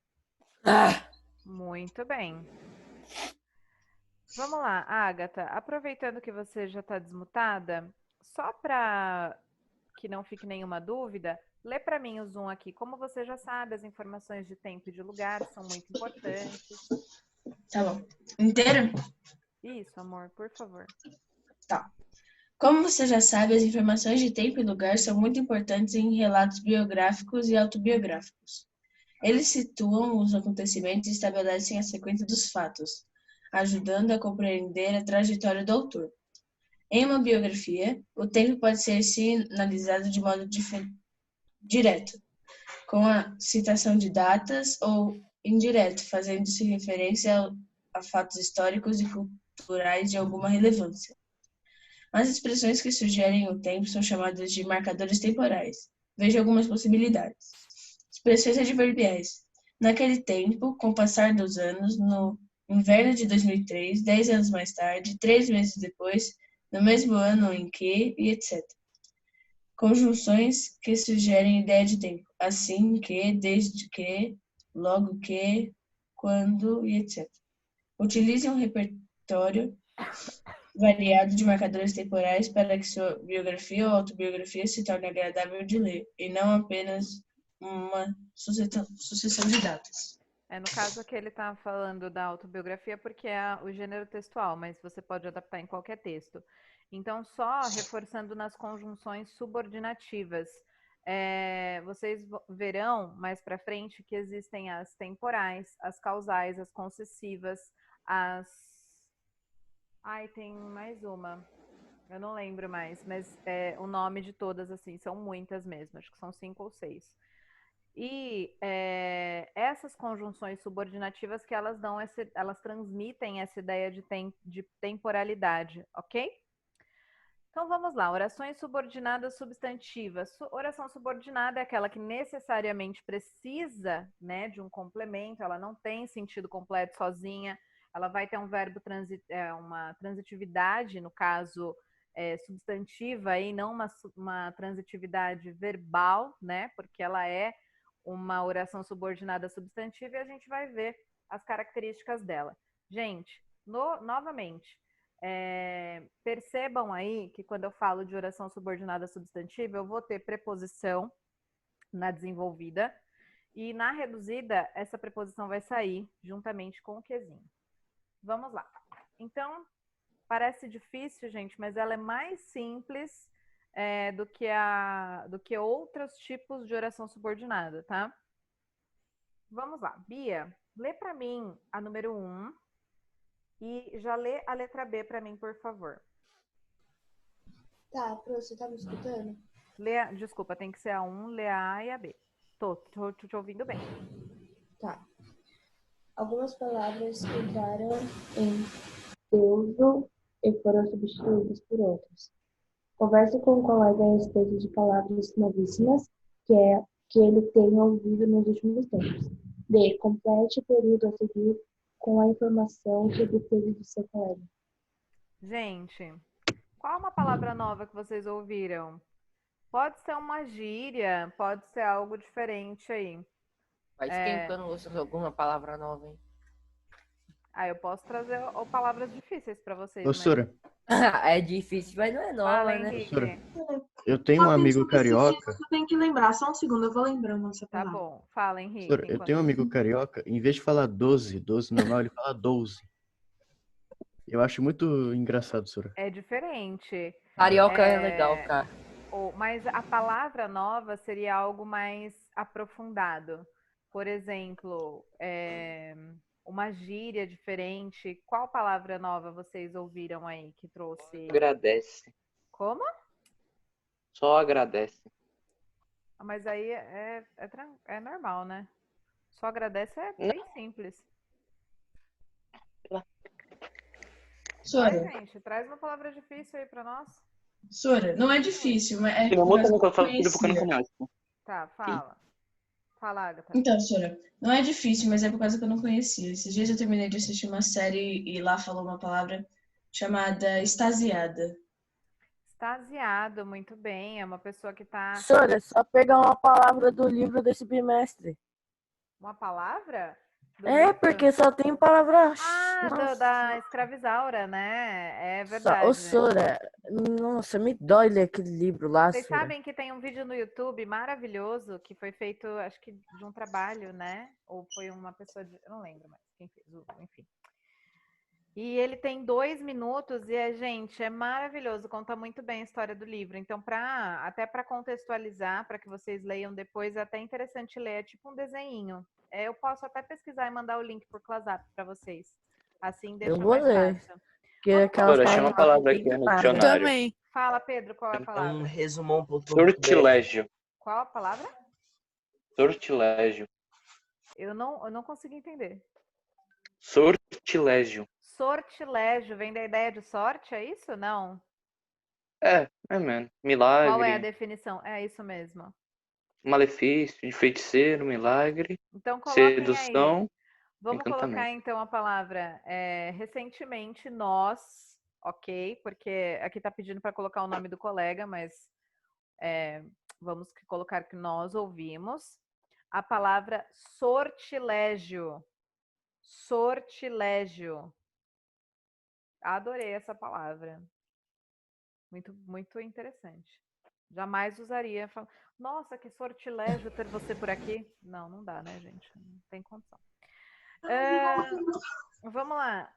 Muito bem. Vamos lá, Agatha, aproveitando que você já está desmutada, só para que não fique nenhuma dúvida, lê para mim o Zoom aqui. Como você já sabe, as informações de tempo e de lugar são muito importantes. Tá bom. Inteiro? Isso, amor, por favor. Tá. Como você já sabe, as informações de tempo e lugar são muito importantes em relatos biográficos e autobiográficos. Eles situam os acontecimentos e estabelecem a sequência dos fatos, ajudando a compreender a trajetória do autor. Em uma biografia, o tempo pode ser sinalizado de modo direto, com a citação de datas, ou indireto, fazendo-se referência a fatos históricos e culturais de alguma relevância. As expressões que sugerem o tempo são chamadas de marcadores temporais. Veja algumas possibilidades. Expressões adverbiais. Naquele tempo, com o passar dos anos, no inverno de 2003, 10 anos mais tarde, 3 meses depois, no mesmo ano em que, e etc. Conjunções que sugerem ideia de tempo. Assim que, desde que, logo que, quando, e etc. Utilize um repertório variado de marcadores temporais para que sua biografia ou autobiografia se torne agradável de ler, e não apenas uma sucessão de datas. No caso aqui ele está falando da autobiografia porque é o gênero textual, mas você pode adaptar em qualquer texto. Então, só reforçando nas conjunções subordinativas, vocês verão mais para frente que existem as temporais, as causais, as concessivas, as Ai, tem mais uma. Eu não lembro mais, mas o nome de todas, assim, são muitas mesmo. Acho que são 5 ou 6. E essas conjunções subordinativas que elas dão, elas transmitem essa ideia de temporalidade, ok? Então vamos lá, orações subordinadas substantivas. Oração subordinada é aquela que necessariamente precisa, né, de um complemento, ela não tem sentido completo sozinha, ela vai ter um verbo uma transitividade, no caso substantiva, e não uma transitividade verbal, né, porque ela é uma oração subordinada substantiva e a gente vai ver as características dela. Gente, novamente, percebam aí que quando eu falo de oração subordinada substantiva, eu vou ter preposição na desenvolvida e na reduzida, essa preposição vai sair juntamente com o quezinho. Vamos lá. Então, parece difícil, gente, mas ela é mais simples do que outros tipos de oração subordinada, tá? Vamos lá. Bia, lê para mim a número 1 e já lê a letra B para mim, por favor. Tá, Pro, você tá me escutando? Desculpa, tem que ser a 1, lê a A e a B. Tô te ouvindo bem. Tá. Algumas palavras entraram em uso e foram substituídas por outras. Converse com um colega a respeito de palavras novíssimas que ele tenha ouvido nos últimos tempos. D. Complete o período a seguir com a informação que obteve do seu colega. Gente, qual uma palavra nova que vocês ouviram? Pode ser uma gíria, pode ser algo diferente aí. Faz tempo que eu não ouço alguma palavra nova, hein? Eu posso trazer palavras difíceis para vocês. Professora. É difícil, mas não é nova, né? Professora, eu tenho um amigo carioca. Eu tenho que lembrar, só um segundo, eu vou lembrando essa palavra. Tá bom, fala, Henrique. Professora, eu tenho um amigo carioca, em vez de falar 12 normal, ele fala 12. Eu acho muito engraçado, professora. É diferente. Carioca é legal, cara. Mas a palavra nova seria algo mais aprofundado. Por exemplo, uma gíria diferente. Qual palavra nova vocês ouviram aí que trouxe? Agradece. Como? Só agradece. Mas aí é normal, né? Só agradece é bem simples. Sora. Vai, gente, traz uma palavra difícil aí pra nós. Sora, não é difícil, mas Tem uma outra que eu falo tudo porque eu não conheço. Tá, fala. Fala, Agatha. Então, Sora, não é difícil, mas é por causa que eu não conhecia. Esses dias eu terminei de assistir uma série e lá falou uma palavra chamada extasiada. Extasiado, muito bem. É uma pessoa que tá... Sora, só pegar uma palavra do livro desse bimestre. Uma palavra? Porque só tem palavra... Da escravizaura, né? É verdade. Sora, nossa, me dói ler aquele livro lá, Vocês Sora. sabem que tem um vídeo no YouTube maravilhoso que foi feito, acho que de um trabalho, né? Ou foi uma pessoa de... Eu não lembro mais quem fez, enfim. E ele tem 2 minutos e, gente, é maravilhoso, conta muito bem a história do livro. Então, até para contextualizar, para que vocês leiam depois, é até interessante ler, é tipo um desenhinho. Eu posso até pesquisar e mandar o link por WhatsApp para vocês. Assim deixa mais fácil. Chama a palavra aqui no dicionário. Também. Fala, Pedro, qual é a palavra? Um resumão pro Sortilégio. Qual a palavra? Sortilégio. Eu não consegui entender. Sortilégio. Sortilégio, vem da ideia de sorte, é isso? Não? É mesmo. Milagre. Qual é a definição? É isso mesmo. Malefício, de feiticeiro, milagre, então, sedução, aí. Vamos encantamento. Colocar então a palavra recentemente nós, ok? Porque aqui está pedindo para colocar o nome do colega, mas vamos colocar que nós ouvimos a palavra sortilégio. Sortilégio. Adorei essa palavra. Muito, muito interessante. Jamais usaria. Nossa, que sortilégio ter você por aqui. Não dá, né, gente? Não tem condição. Vamos lá.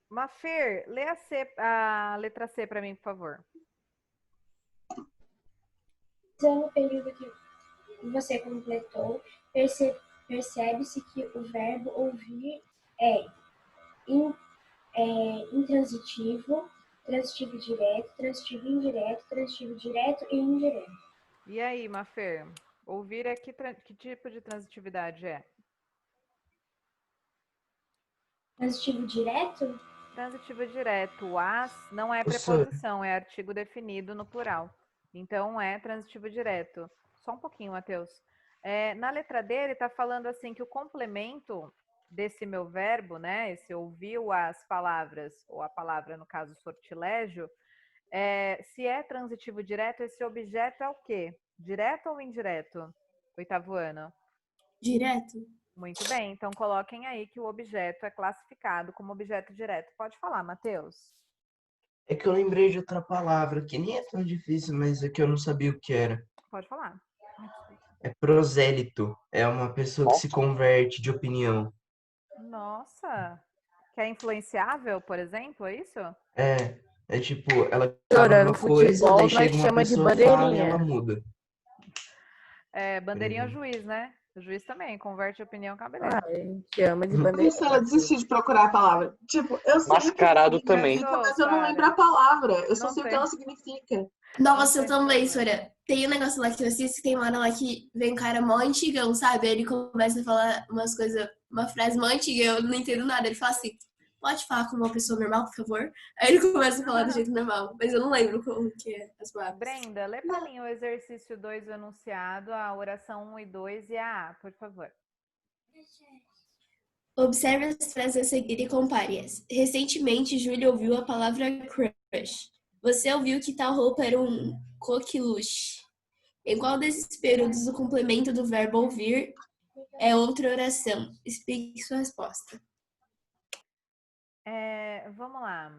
Mafer, lê a letra C para mim, por favor. No período que você completou, percebe-se que o verbo ouvir Intransitivo, transitivo direto, transitivo indireto, transitivo direto e indireto. E aí, Mafer? Ouvir é que tipo de transitividade é? Transitivo direto? Transitivo direto. O as não é Professor, preposição, é artigo definido no plural. Então, é transitivo direto. Só um pouquinho, Matheus. Na letra D, ele está falando assim que o complemento desse meu verbo, né? Esse ouviu as palavras, ou a palavra, no caso, sortilégio, se é transitivo direto, esse objeto é o quê? Direto ou indireto? Oitavo ano. Direto. Muito bem, então coloquem aí que o objeto é classificado como objeto direto. Pode falar, Matheus. é que eu lembrei de outra palavra que nem é tão difícil, mas é que eu não sabia o que era. Pode falar. É prosélito. É uma pessoa que se converte de opinião. Nossa, que é influenciável, por exemplo, é isso? É tipo, ela tá Professora, numa no coisa, futebol daí nós chega uma chama de pessoa, fala e ela bandeirinha. muda. Bandeirinha é o juiz, né? O juiz também converte opinião com a Ah, beleza. chama de Ela bandeirinha. desistiu de procurar a palavra. Tipo, eu sei o que Mascarado também. significa, mas eu não lembro a palavra. Eu só sei o que ela significa. Nossa, eu também, Sora. Tem um negócio lá que eu assisto, tem uma hora lá que vem um cara mó antigão, sabe? Aí ele começa a falar umas coisas, uma frase mó antiga, eu não entendo nada. Ele fala assim, pode falar como uma pessoa normal, por favor? Aí ele começa a falar do jeito normal, mas eu não lembro como que é as palavras. Brenda, lê pra mim o exercício 2 do enunciado, a oração 1 e 2 e a A, por favor. Observe as frases a seguir e compare-as. Recentemente, Júlia ouviu a palavra crush. Você ouviu que tal roupa era um coqueluche. Em qual desses períodos o complemento do verbo ouvir é outra oração? Explique sua resposta. Vamos lá.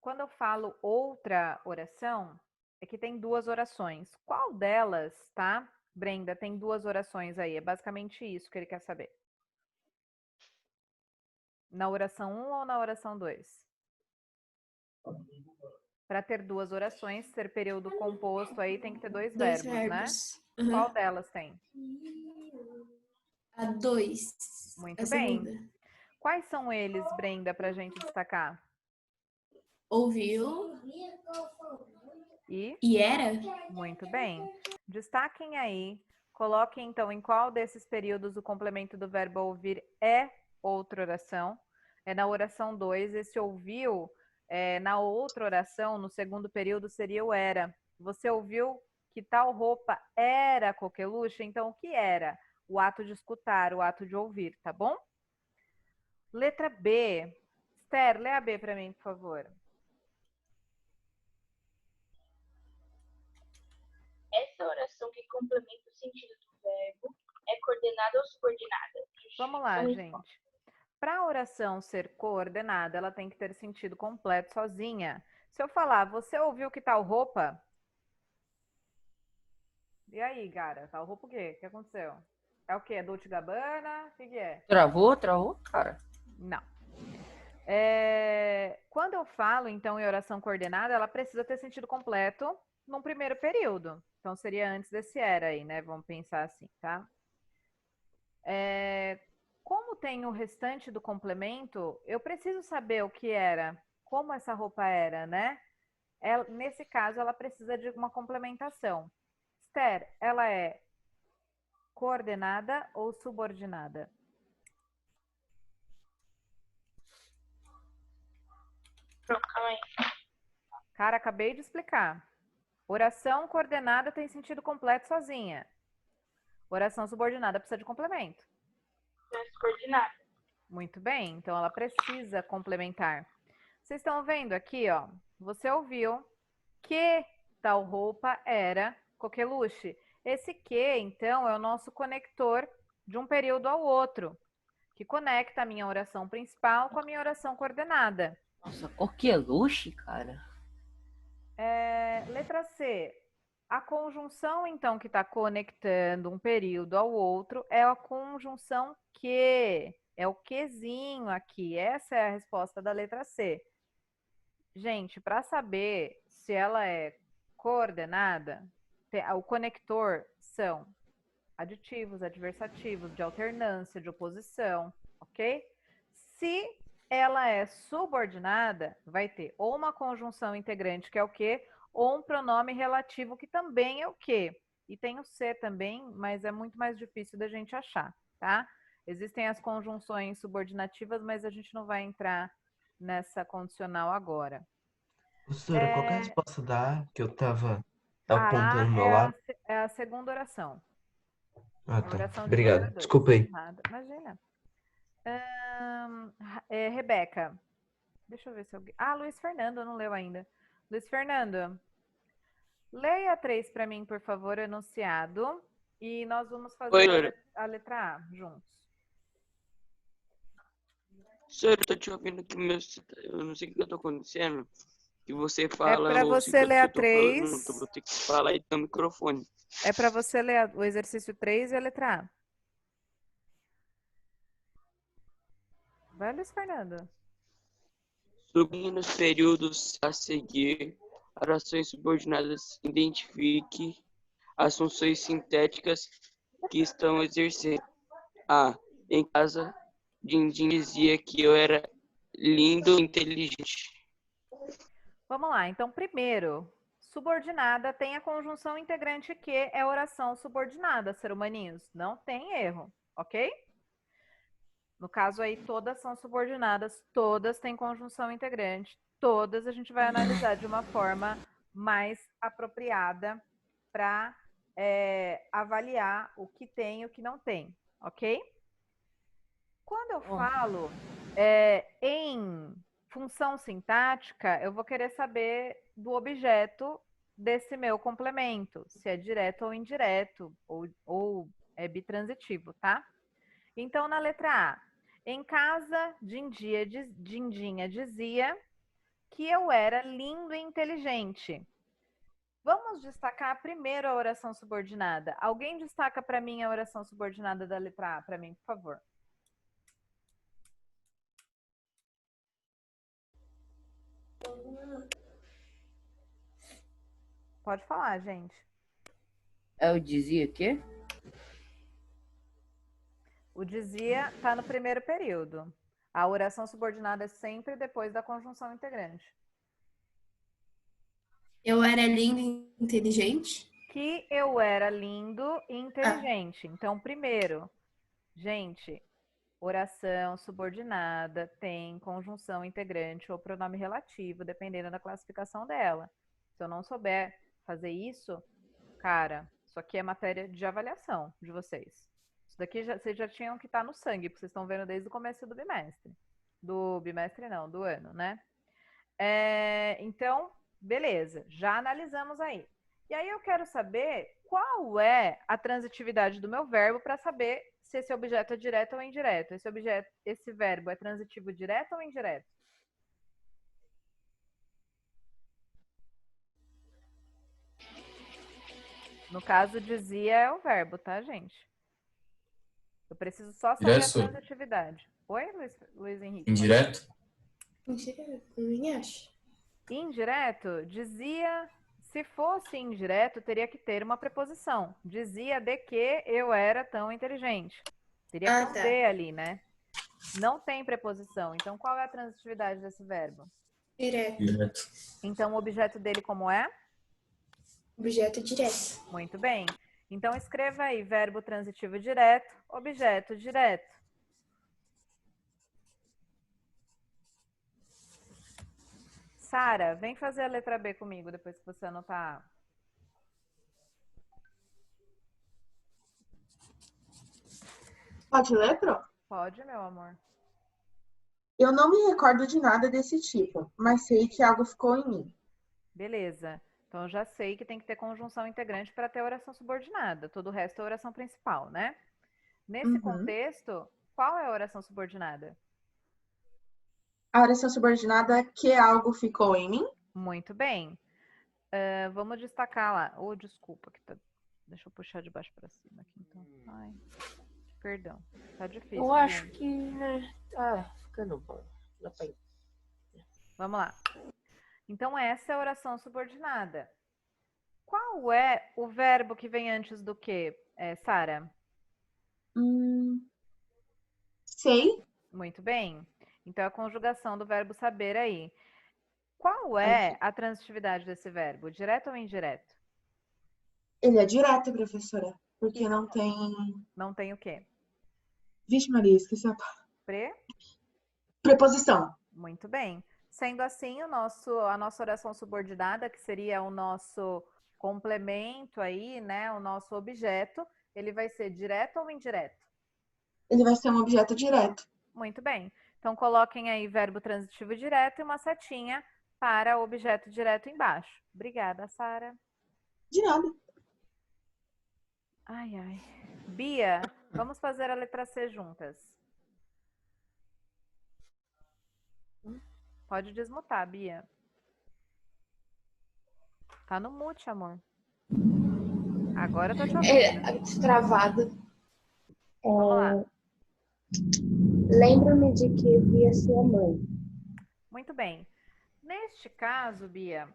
Quando eu falo outra oração, é que tem duas orações. Qual delas, tá? Brenda, tem duas orações aí. É basicamente isso que ele quer saber. Na oração 1 ou na oração 2? Para ter duas orações, ser período composto aí tem que ter dois verbos, né? Uhum. Qual delas tem? A 2. Muito bem. Quais são eles, Brenda, para a gente destacar? Ouviu. E era? Muito bem. Destaquem aí. Coloquem, então, em qual desses períodos o complemento do verbo ouvir é outra oração. É na oração 2. Esse ouviu, na outra oração, no segundo período, seria o era. Você ouviu que tal roupa era coqueluche? Então, o que era? O ato de escutar, o ato de ouvir, tá bom? Letra B. Esther, lê a B para mim, por favor. Essa oração que complementa o sentido do verbo é coordenada ou subordinada? Vamos lá, gente. Para a oração ser coordenada, ela tem que ter sentido completo sozinha. Se eu falar, você ouviu que tal roupa? E aí, cara? Tal roupa o quê? O que aconteceu? É o quê? É Dolce & Gabbana? O que é? Travou, cara? Não. Quando eu falo, então, em oração coordenada, ela precisa ter sentido completo num primeiro período. Então, seria antes desse era aí, né? Vamos pensar assim, tá? Como tem o restante do complemento, eu preciso saber o que era, como essa roupa era, né? Nesse caso, ela precisa de uma complementação. Esther, ela é coordenada ou subordinada? Calma aí. Cara, acabei de explicar. Oração coordenada tem sentido completo sozinha. Oração subordinada precisa de complemento. Coordenada. Muito bem, então ela precisa complementar. Vocês estão vendo aqui, ó. Você ouviu que tal roupa era coqueluche. Esse que, então, é o nosso conector de um período ao outro, que conecta a minha oração principal com a minha oração coordenada. Nossa, coqueluche, cara. Letra C. A conjunção, então, que está conectando um período ao outro é a conjunção que. É o quezinho aqui. Essa é a resposta da letra C. Gente, para saber se ela é coordenada, o conector são aditivos, adversativos, de alternância, de oposição, ok? Se ela é subordinada, vai ter ou uma conjunção integrante, que é o quê? Ou um pronome relativo, que também é o quê? E tem o ser também, mas é muito mais difícil da gente achar, tá? Existem as conjunções subordinativas, mas a gente não vai entrar nessa condicional agora. Professora, qual que é a resposta da A que eu tava A apontando no meu é lado? a segunda oração. Ah, A tá. oração de Obrigado. número 2. Desculpa aí. Nada, imagina. Rebeca. Deixa eu ver se alguém... Luiz Fernando não leu ainda. Luiz Fernando, leia 3 para mim, por favor, enunciado. E nós vamos fazer a letra A juntos. Senhor, eu tô te ouvindo aqui, eu não sei o que eu tô acontecendo. Que você fala, É para você ler a 3. Eu vou ter que falar aí no microfone. É para você ler o exercício 3 e a letra A. Vai, Luiz Fernando. Subindo nos períodos a seguir, orações subordinadas, identifique as funções sintéticas que estão exercendo. Em casa, Dindim dizia que eu era lindo e inteligente. Vamos lá. Então, primeiro, subordinada tem a conjunção integrante que é oração subordinada, ser humaninhos. Não tem erro, ok? No caso aí, todas são subordinadas, todas têm conjunção integrante, todas a gente vai analisar de uma forma mais apropriada para avaliar o que tem e o que não tem, ok? Quando eu falo em função sintática, eu vou querer saber do objeto desse meu complemento, se é direto ou indireto, ou é bitransitivo, tá? Então, na letra A, em casa, Dindinha dizia que eu era lindo e inteligente. Vamos destacar primeiro a oração subordinada. Alguém destaca para mim a oração subordinada da letra A, para mim, por favor. Pode falar, gente. Eu dizia que? O dizia está no primeiro período. A oração subordinada é sempre depois da conjunção integrante. Eu era lindo e inteligente? Que eu era lindo e inteligente. Então, primeiro, gente, oração subordinada tem conjunção integrante ou pronome relativo, dependendo da classificação dela. Se eu não souber fazer isso, cara, isso aqui é matéria de avaliação de vocês. Isso daqui vocês já tinham que estar no sangue, porque vocês estão vendo desde o começo do bimestre. Do bimestre não, do ano, né? Então, beleza, já analisamos aí. E aí eu quero saber qual é a transitividade do meu verbo para saber se esse objeto é direto ou indireto. Esse verbo é transitivo direto ou indireto? No caso, dizia é o verbo, tá, gente? Eu preciso só saber a transitividade. Oi, Luiz Henrique? Indireto? Indireto, dizia... Se fosse indireto, teria que ter uma preposição. Dizia de que eu era tão inteligente. Teria que ter ali, né? Não tem preposição. Então, qual é a transitividade desse verbo? Direto. Então, o objeto dele como é? Objeto direto. Muito bem. Então, escreva aí, verbo transitivo direto, objeto direto. Sara, vem fazer a letra B comigo, depois que você anotar A. Pode ler, Pro? Pode, meu amor. Eu não me recordo de nada desse tipo, mas sei que algo ficou em mim. Beleza. Então, eu já sei que tem que ter conjunção integrante para ter oração subordinada. Todo o resto é oração principal, né? Nesse contexto, qual é a oração subordinada? A oração subordinada que algo ficou em mim? Muito bem. Vamos destacar lá. Desculpa. Deixa eu puxar de baixo para cima aqui, então. Ai, perdão. Tá difícil. Eu acho que, né? Tá ficando bom. Dá pra ir. Vamos lá. Então, essa é a oração subordinada. Qual é o verbo que vem antes do que, Sara? Sei. Muito bem. Então, a conjugação do verbo saber aí. Qual é a transitividade desse verbo? Direto ou indireto? Ele é direto, professora, porque não tem... Não tem o quê? Vixe Maria, esqueci a preposição. Muito bem. Sendo assim, a nossa oração subordinada, que seria o nosso complemento aí, né, o nosso objeto, ele vai ser direto ou indireto? Ele vai ser um objeto direto. Muito bem. Então, coloquem aí verbo transitivo direto e uma setinha para o objeto direto embaixo. Obrigada, Sara. De nada. Ai, ai. Bia, vamos fazer a letra C juntas. Pode desmutar, Bia. Tá no mute, amor. Agora eu tô te ouvindo. Travado. Vamos lá. Lembro-me de que via sua mãe. Muito bem. Neste caso, Bia,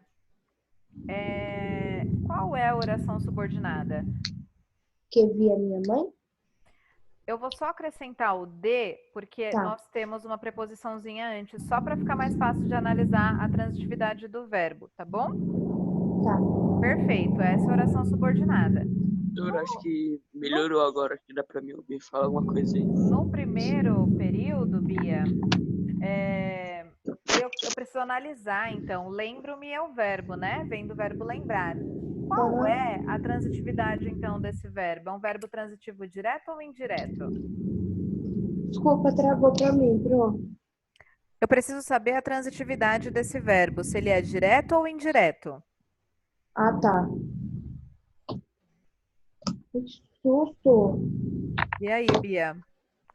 qual é a oração subordinada? Que via minha mãe? Eu vou só acrescentar o de, porque nós temos uma preposiçãozinha antes, só para ficar mais fácil de analisar a transitividade do verbo, tá bom? Tá. Perfeito, essa é a oração subordinada. Doutor, acho que melhorou agora, que dá para me ouvir. Fala alguma coisa aí. No primeiro período, Bia, eu preciso analisar, então. Lembro-me é o verbo, né? Vem do verbo lembrar. Qual é a transitividade, então, desse verbo? É um verbo transitivo direto ou indireto? Desculpa, travou pra mim, pronto. Eu preciso saber a transitividade desse verbo, se ele é direto ou indireto. Ah, tá. Que susto. E aí, Bia?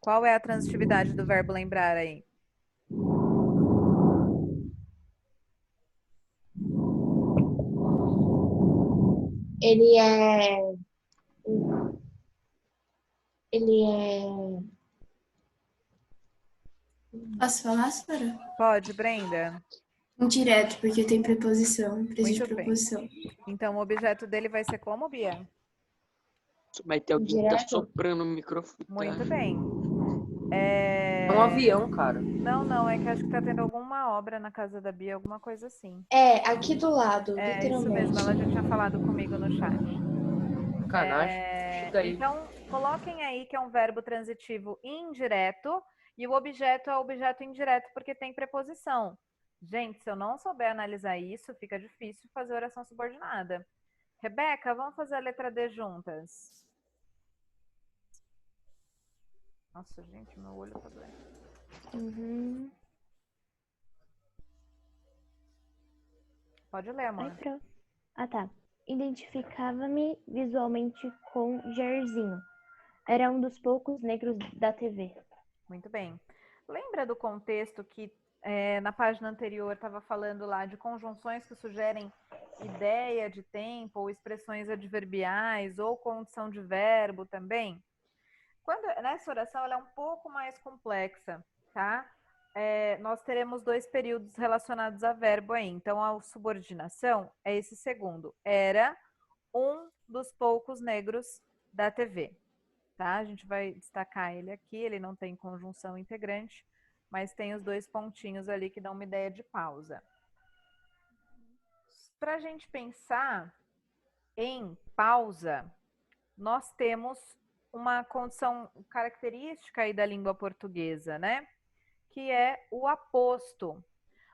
Qual é a transitividade do verbo lembrar aí? Ele é... Posso falar, Sara? Pode, Brenda? Indireto, porque tem preposição, precisa de Muito bem. preposição. Então, o objeto dele vai ser como, Bia? Mas tem alguém que tá soprando no microfone. Muito bem. É um avião, cara. Não, é que acho que tá tendo alguma obra na casa da Bia, alguma coisa assim. É, aqui do lado, Isso literalmente. mesmo, ela já tinha falado comigo no chat. Sacanagem. Chega aí. Então, coloquem aí que é um verbo transitivo indireto e o objeto é objeto indireto porque tem preposição. Gente, se eu não souber analisar isso, fica difícil fazer oração subordinada. Rebeca, vamos fazer a letra D juntas. Nossa, gente, meu olho tá doendo. Pode ler, amor. Ah, tá. Identificava-me visualmente com Jairzinho. Era um dos poucos negros da TV. Muito bem. Lembra do contexto que na página anterior estava falando lá de conjunções que sugerem ideia de tempo ou expressões adverbiais ou condição de verbo também? Nessa oração ela é um pouco mais complexa, tá? Nós teremos dois períodos relacionados a verbo aí. Então, a subordinação é esse segundo. Era um dos poucos negros da TV. Tá? A gente vai destacar ele aqui. Ele não tem conjunção integrante, mas tem os dois pontinhos ali que dão uma ideia de pausa. Para a gente pensar em pausa, nós temos uma condição característica aí da língua portuguesa, né? Que é o aposto.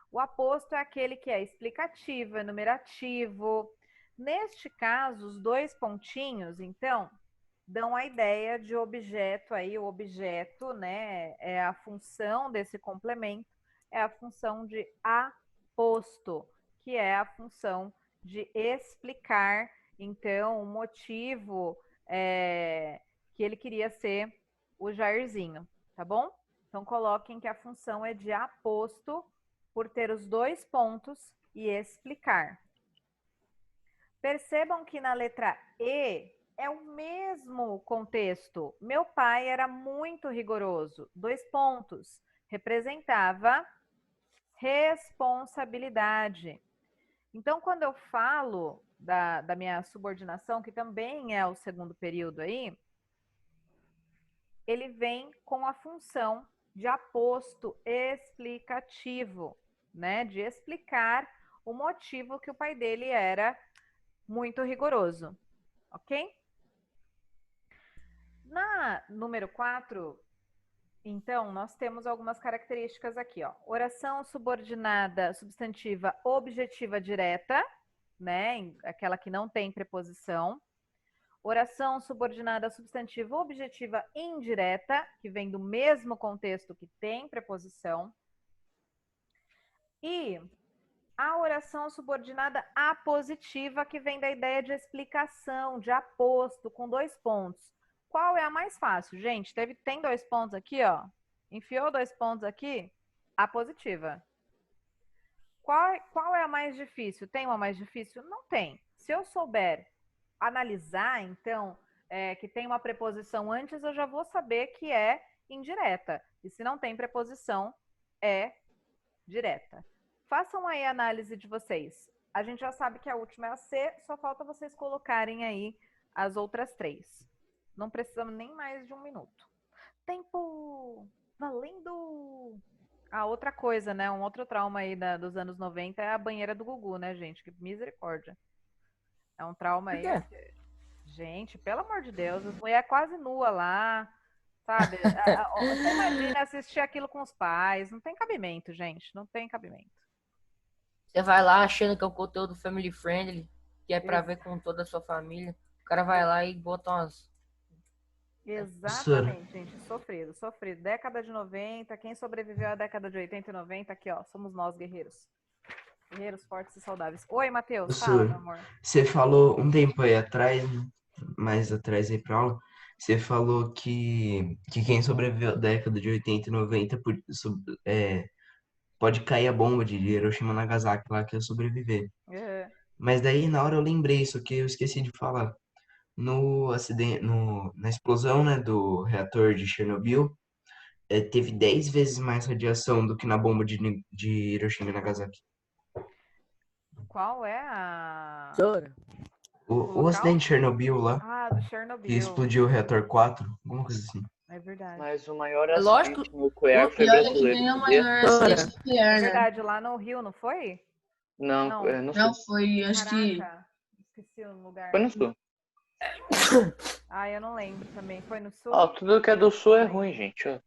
O aposto é aquele que é explicativo, enumerativo. Neste caso, os dois pontinhos, então, dão a ideia de objeto aí, o objeto, né, é a função desse complemento, é a função de aposto, que é a função de explicar, então, o motivo que ele queria ser o Jairzinho, tá bom? Então, coloquem que a função é de aposto por ter os dois pontos e explicar. Percebam que na letra E é o mesmo contexto. Meu pai era muito rigoroso. Dois pontos. Representava responsabilidade. Então, quando eu falo da minha subordinação, que também é o segundo período aí, ele vem com a função de aposto explicativo, né? De explicar o motivo que o pai dele era muito rigoroso, ok? Na número 4, então, nós temos algumas características aqui, ó. Oração subordinada substantiva objetiva direta, né? Aquela que não tem preposição. Oração subordinada substantiva objetiva indireta, que vem do mesmo contexto que tem preposição. E a oração subordinada apositiva, que vem da ideia de explicação, de aposto, com 2 pontos. Qual é a mais fácil? Gente, tem 2 pontos aqui, ó. Enfiou 2 pontos aqui? Apositiva. Qual é a mais difícil? Tem uma mais difícil? Não tem. Se eu souber analisar, então, que tem uma preposição antes, eu já vou saber que é indireta. E se não tem preposição, é direta. Façam aí a análise de vocês. A gente já sabe que a última é a C, só falta vocês colocarem aí as outras 3. Não precisamos nem mais de 1 minuto. Tempo! Valendo! A outra coisa, né? Um outro trauma aí dos anos 90 é a banheira do Gugu, né, gente? Que misericórdia. É um trauma aí. Gente, pelo amor de Deus, as mulheres quase nua lá, sabe? Você imagina assistir aquilo com os pais. Não tem cabimento, gente. Não tem cabimento. Você vai lá achando que é um conteúdo family friendly, que é pra ver com toda a sua família. O cara vai lá e bota umas... Exatamente, gente. Sofrido, sofrido. Década de 90, quem sobreviveu à década de 80 e 90, aqui, ó, somos nós, guerreiros. Guerreiros fortes e saudáveis. Oi, Matheus, fala, meu amor. Você falou um tempo aí atrás, mais atrás aí pra aula, você falou que quem sobreviveu à década de 80 e 90 pode cair a bomba de Hiroshima e Nagasaki lá que ia sobreviver. Mas daí, na hora eu lembrei isso que eu esqueci de falar. No acidente, na explosão, né, do reator de Chernobyl, teve 10 vezes mais radiação do que na bomba de Hiroshima e Nagasaki. Qual é a... O acidente de Chernobyl lá, Ah, do Chernobyl. que explodiu o reator 4, alguma coisa assim. É verdade. Mas o maior Lógico. acidente nuclear foi brasileiro, sabia? É verdade, lá no Rio, não foi? Não, no Não, sul. foi, acho que... Caraca, esqueci o lugar. Foi no sul. Ah, eu não lembro também. Foi no sul? Ó, tudo que é do sul é ruim, gente, ó.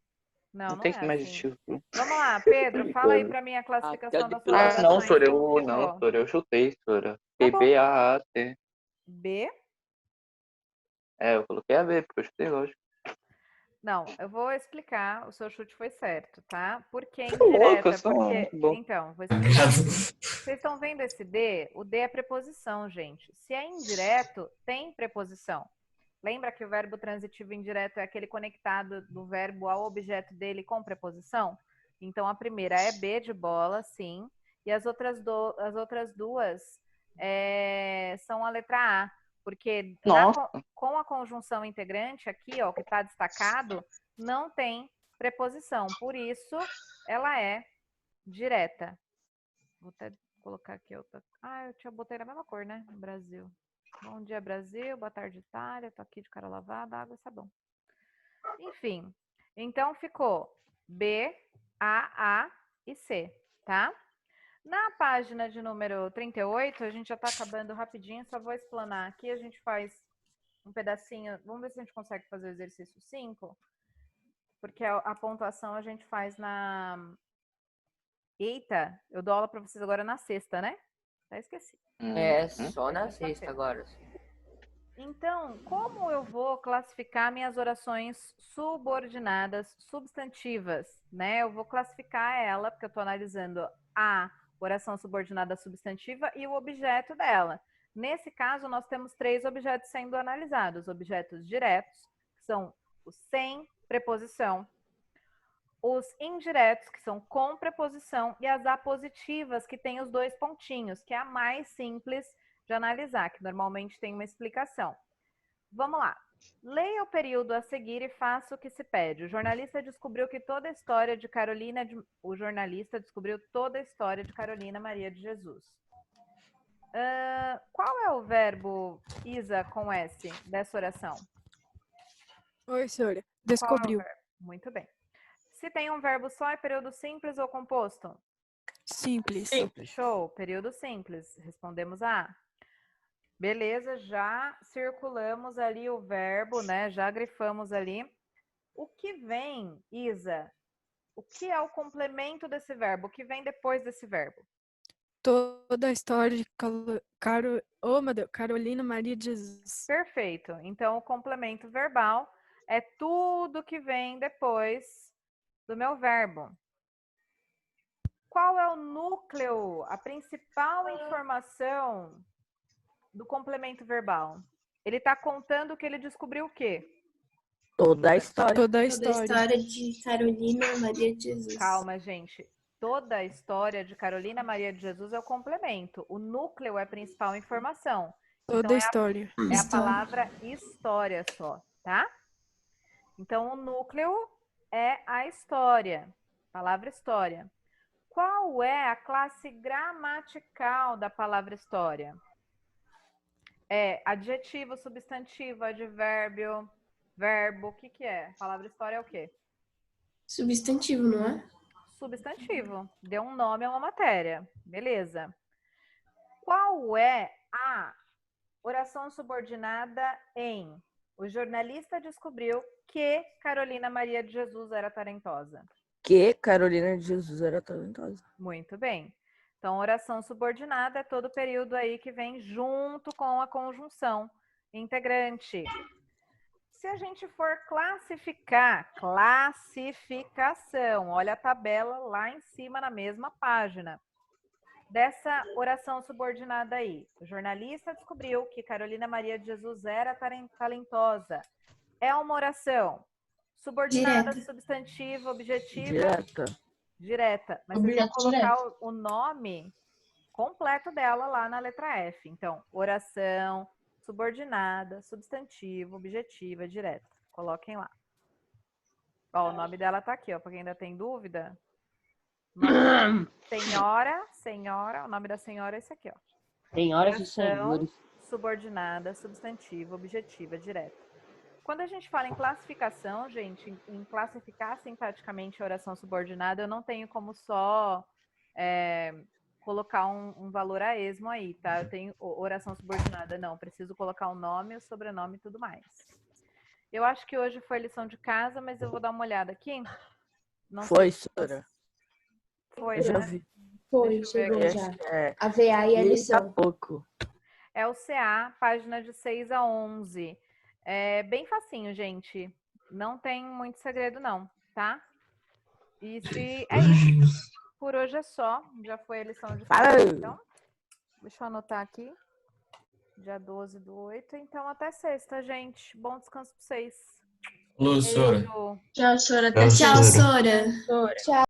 Não, não tem é mais assim. estilo. Vamos lá, Pedro, fala aí pra mim a classificação da sua Ah, não, oração. Sora, eu chutei, Sora. B-A-A-T. B? Eu coloquei a B, porque eu chutei, lógico. Não, eu vou explicar. O seu chute foi certo, tá? Por que louco, indireta? eu sou Porque... bom. Então, vou explicar. Vocês estão vendo esse D? O D é preposição, gente. Se é indireto, tem preposição. Lembra que o verbo transitivo indireto é aquele conectado do verbo ao objeto dele com preposição? Então, a primeira é B de bola, sim. E as outras duas são a letra A. Porque com a conjunção integrante aqui, ó, que está destacado, não tem preposição. Por isso, ela é direta. Vou até colocar aqui outra. Ah, eu botei na mesma cor, né? No Brasil. Bom dia, Brasil. Boa tarde, Itália. Tô aqui de cara lavada, água e sabão. Enfim. Então, ficou B, A e C, tá? Na página de número 38, a gente já tá acabando rapidinho, só vou explanar aqui. A gente faz um pedacinho. Vamos ver se a gente consegue fazer o exercício 5. Porque a pontuação a gente faz na... Eita, eu dou aula para vocês agora na sexta, né? Até esqueci. Só na sexta agora. Então, como eu vou classificar minhas orações subordinadas substantivas, né? Eu vou classificar ela, porque eu estou analisando a oração subordinada substantiva e o objeto dela. Nesse caso, nós temos 3 objetos sendo analisados. Objetos diretos, que são os sem preposição. Os indiretos, que são com preposição, e as apositivas, que tem os 2 pontinhos, que é a mais simples de analisar, que normalmente tem uma explicação. Vamos lá. Leia o período a seguir e faça o que se pede. O jornalista descobriu toda a história de Carolina Maria de Jesus. Qual é o verbo Isa com S dessa oração? Oi, senhora. Descobriu. Muito bem. Se tem um verbo só, é período simples ou composto? Simples. Show, período simples. Respondemos A. Beleza, já circulamos ali o verbo, né? Já grifamos ali. O que vem, Isa? O que é o complemento desse verbo? O que vem depois desse verbo? Toda a história de Carolina Maria de Jesus. Perfeito. Então, o complemento verbal é tudo que vem depois do meu verbo. Qual é o núcleo, a principal informação do complemento verbal? Ele está contando que ele descobriu o quê? Toda a história. Toda a Toda a história de Carolina Maria de Jesus. Calma, gente. Toda a história de Carolina Maria de Jesus é o complemento. O núcleo é a principal informação. Toda a história. É a palavra história só, tá? Então, o núcleo é a história. Palavra história. Qual é a classe gramatical da palavra história? É adjetivo, substantivo, advérbio, verbo. O que que é? Palavra história é o quê? Substantivo, não é? Substantivo. Deu um nome a uma matéria. Beleza. Qual é a oração subordinada em o jornalista descobriu que Carolina Maria de Jesus era talentosa? Que Carolina de Jesus era talentosa. Muito bem. Então, oração subordinada é todo o período aí que vem junto com a conjunção integrante. Se a gente for classificar, classificação, olha a tabela lá em cima na mesma página. Dessa oração subordinada aí, o jornalista descobriu que Carolina Maria de Jesus era talentosa. É uma oração subordinada, Direta. substantiva, objetiva. Direta. Direta. Mas vocês vão colocar o nome completo dela lá na letra F. Então, oração subordinada, substantivo, objetiva, direta. Coloquem lá. Ó, o nome dela tá aqui, ó, para quem ainda tem dúvida. Senhora, o nome da senhora é esse aqui, ó. Senhoras e senhores. Subordinada, substantivo, objetiva, direta. Quando a gente fala em classificação, gente, em classificar sintaticamente a oração subordinada, eu não tenho como só colocar um valor a esmo aí, tá? Eu tenho oração subordinada, não. Preciso colocar o nome, o sobrenome e tudo mais. Eu acho que hoje foi lição de casa, mas eu vou dar uma olhada aqui. Não Foi, sei. Sora. Foi, Eu já né? vi. Foi, Deixa eu ver chegou aqui. já. É. A VA e a lição. pouco. É o CA, página de 6 a 11. É bem facinho, gente. Não tem muito segredo, não, tá? E se é isso. Por hoje é só. Já foi a lição de casa, então. Deixa eu anotar aqui. Dia 12/8. Então, até sexta, gente. Bom descanso pra vocês. Alô, Sora. Beijo. Tchau, Sora. Tchau, Tchau, Sora. Sora. Tchau.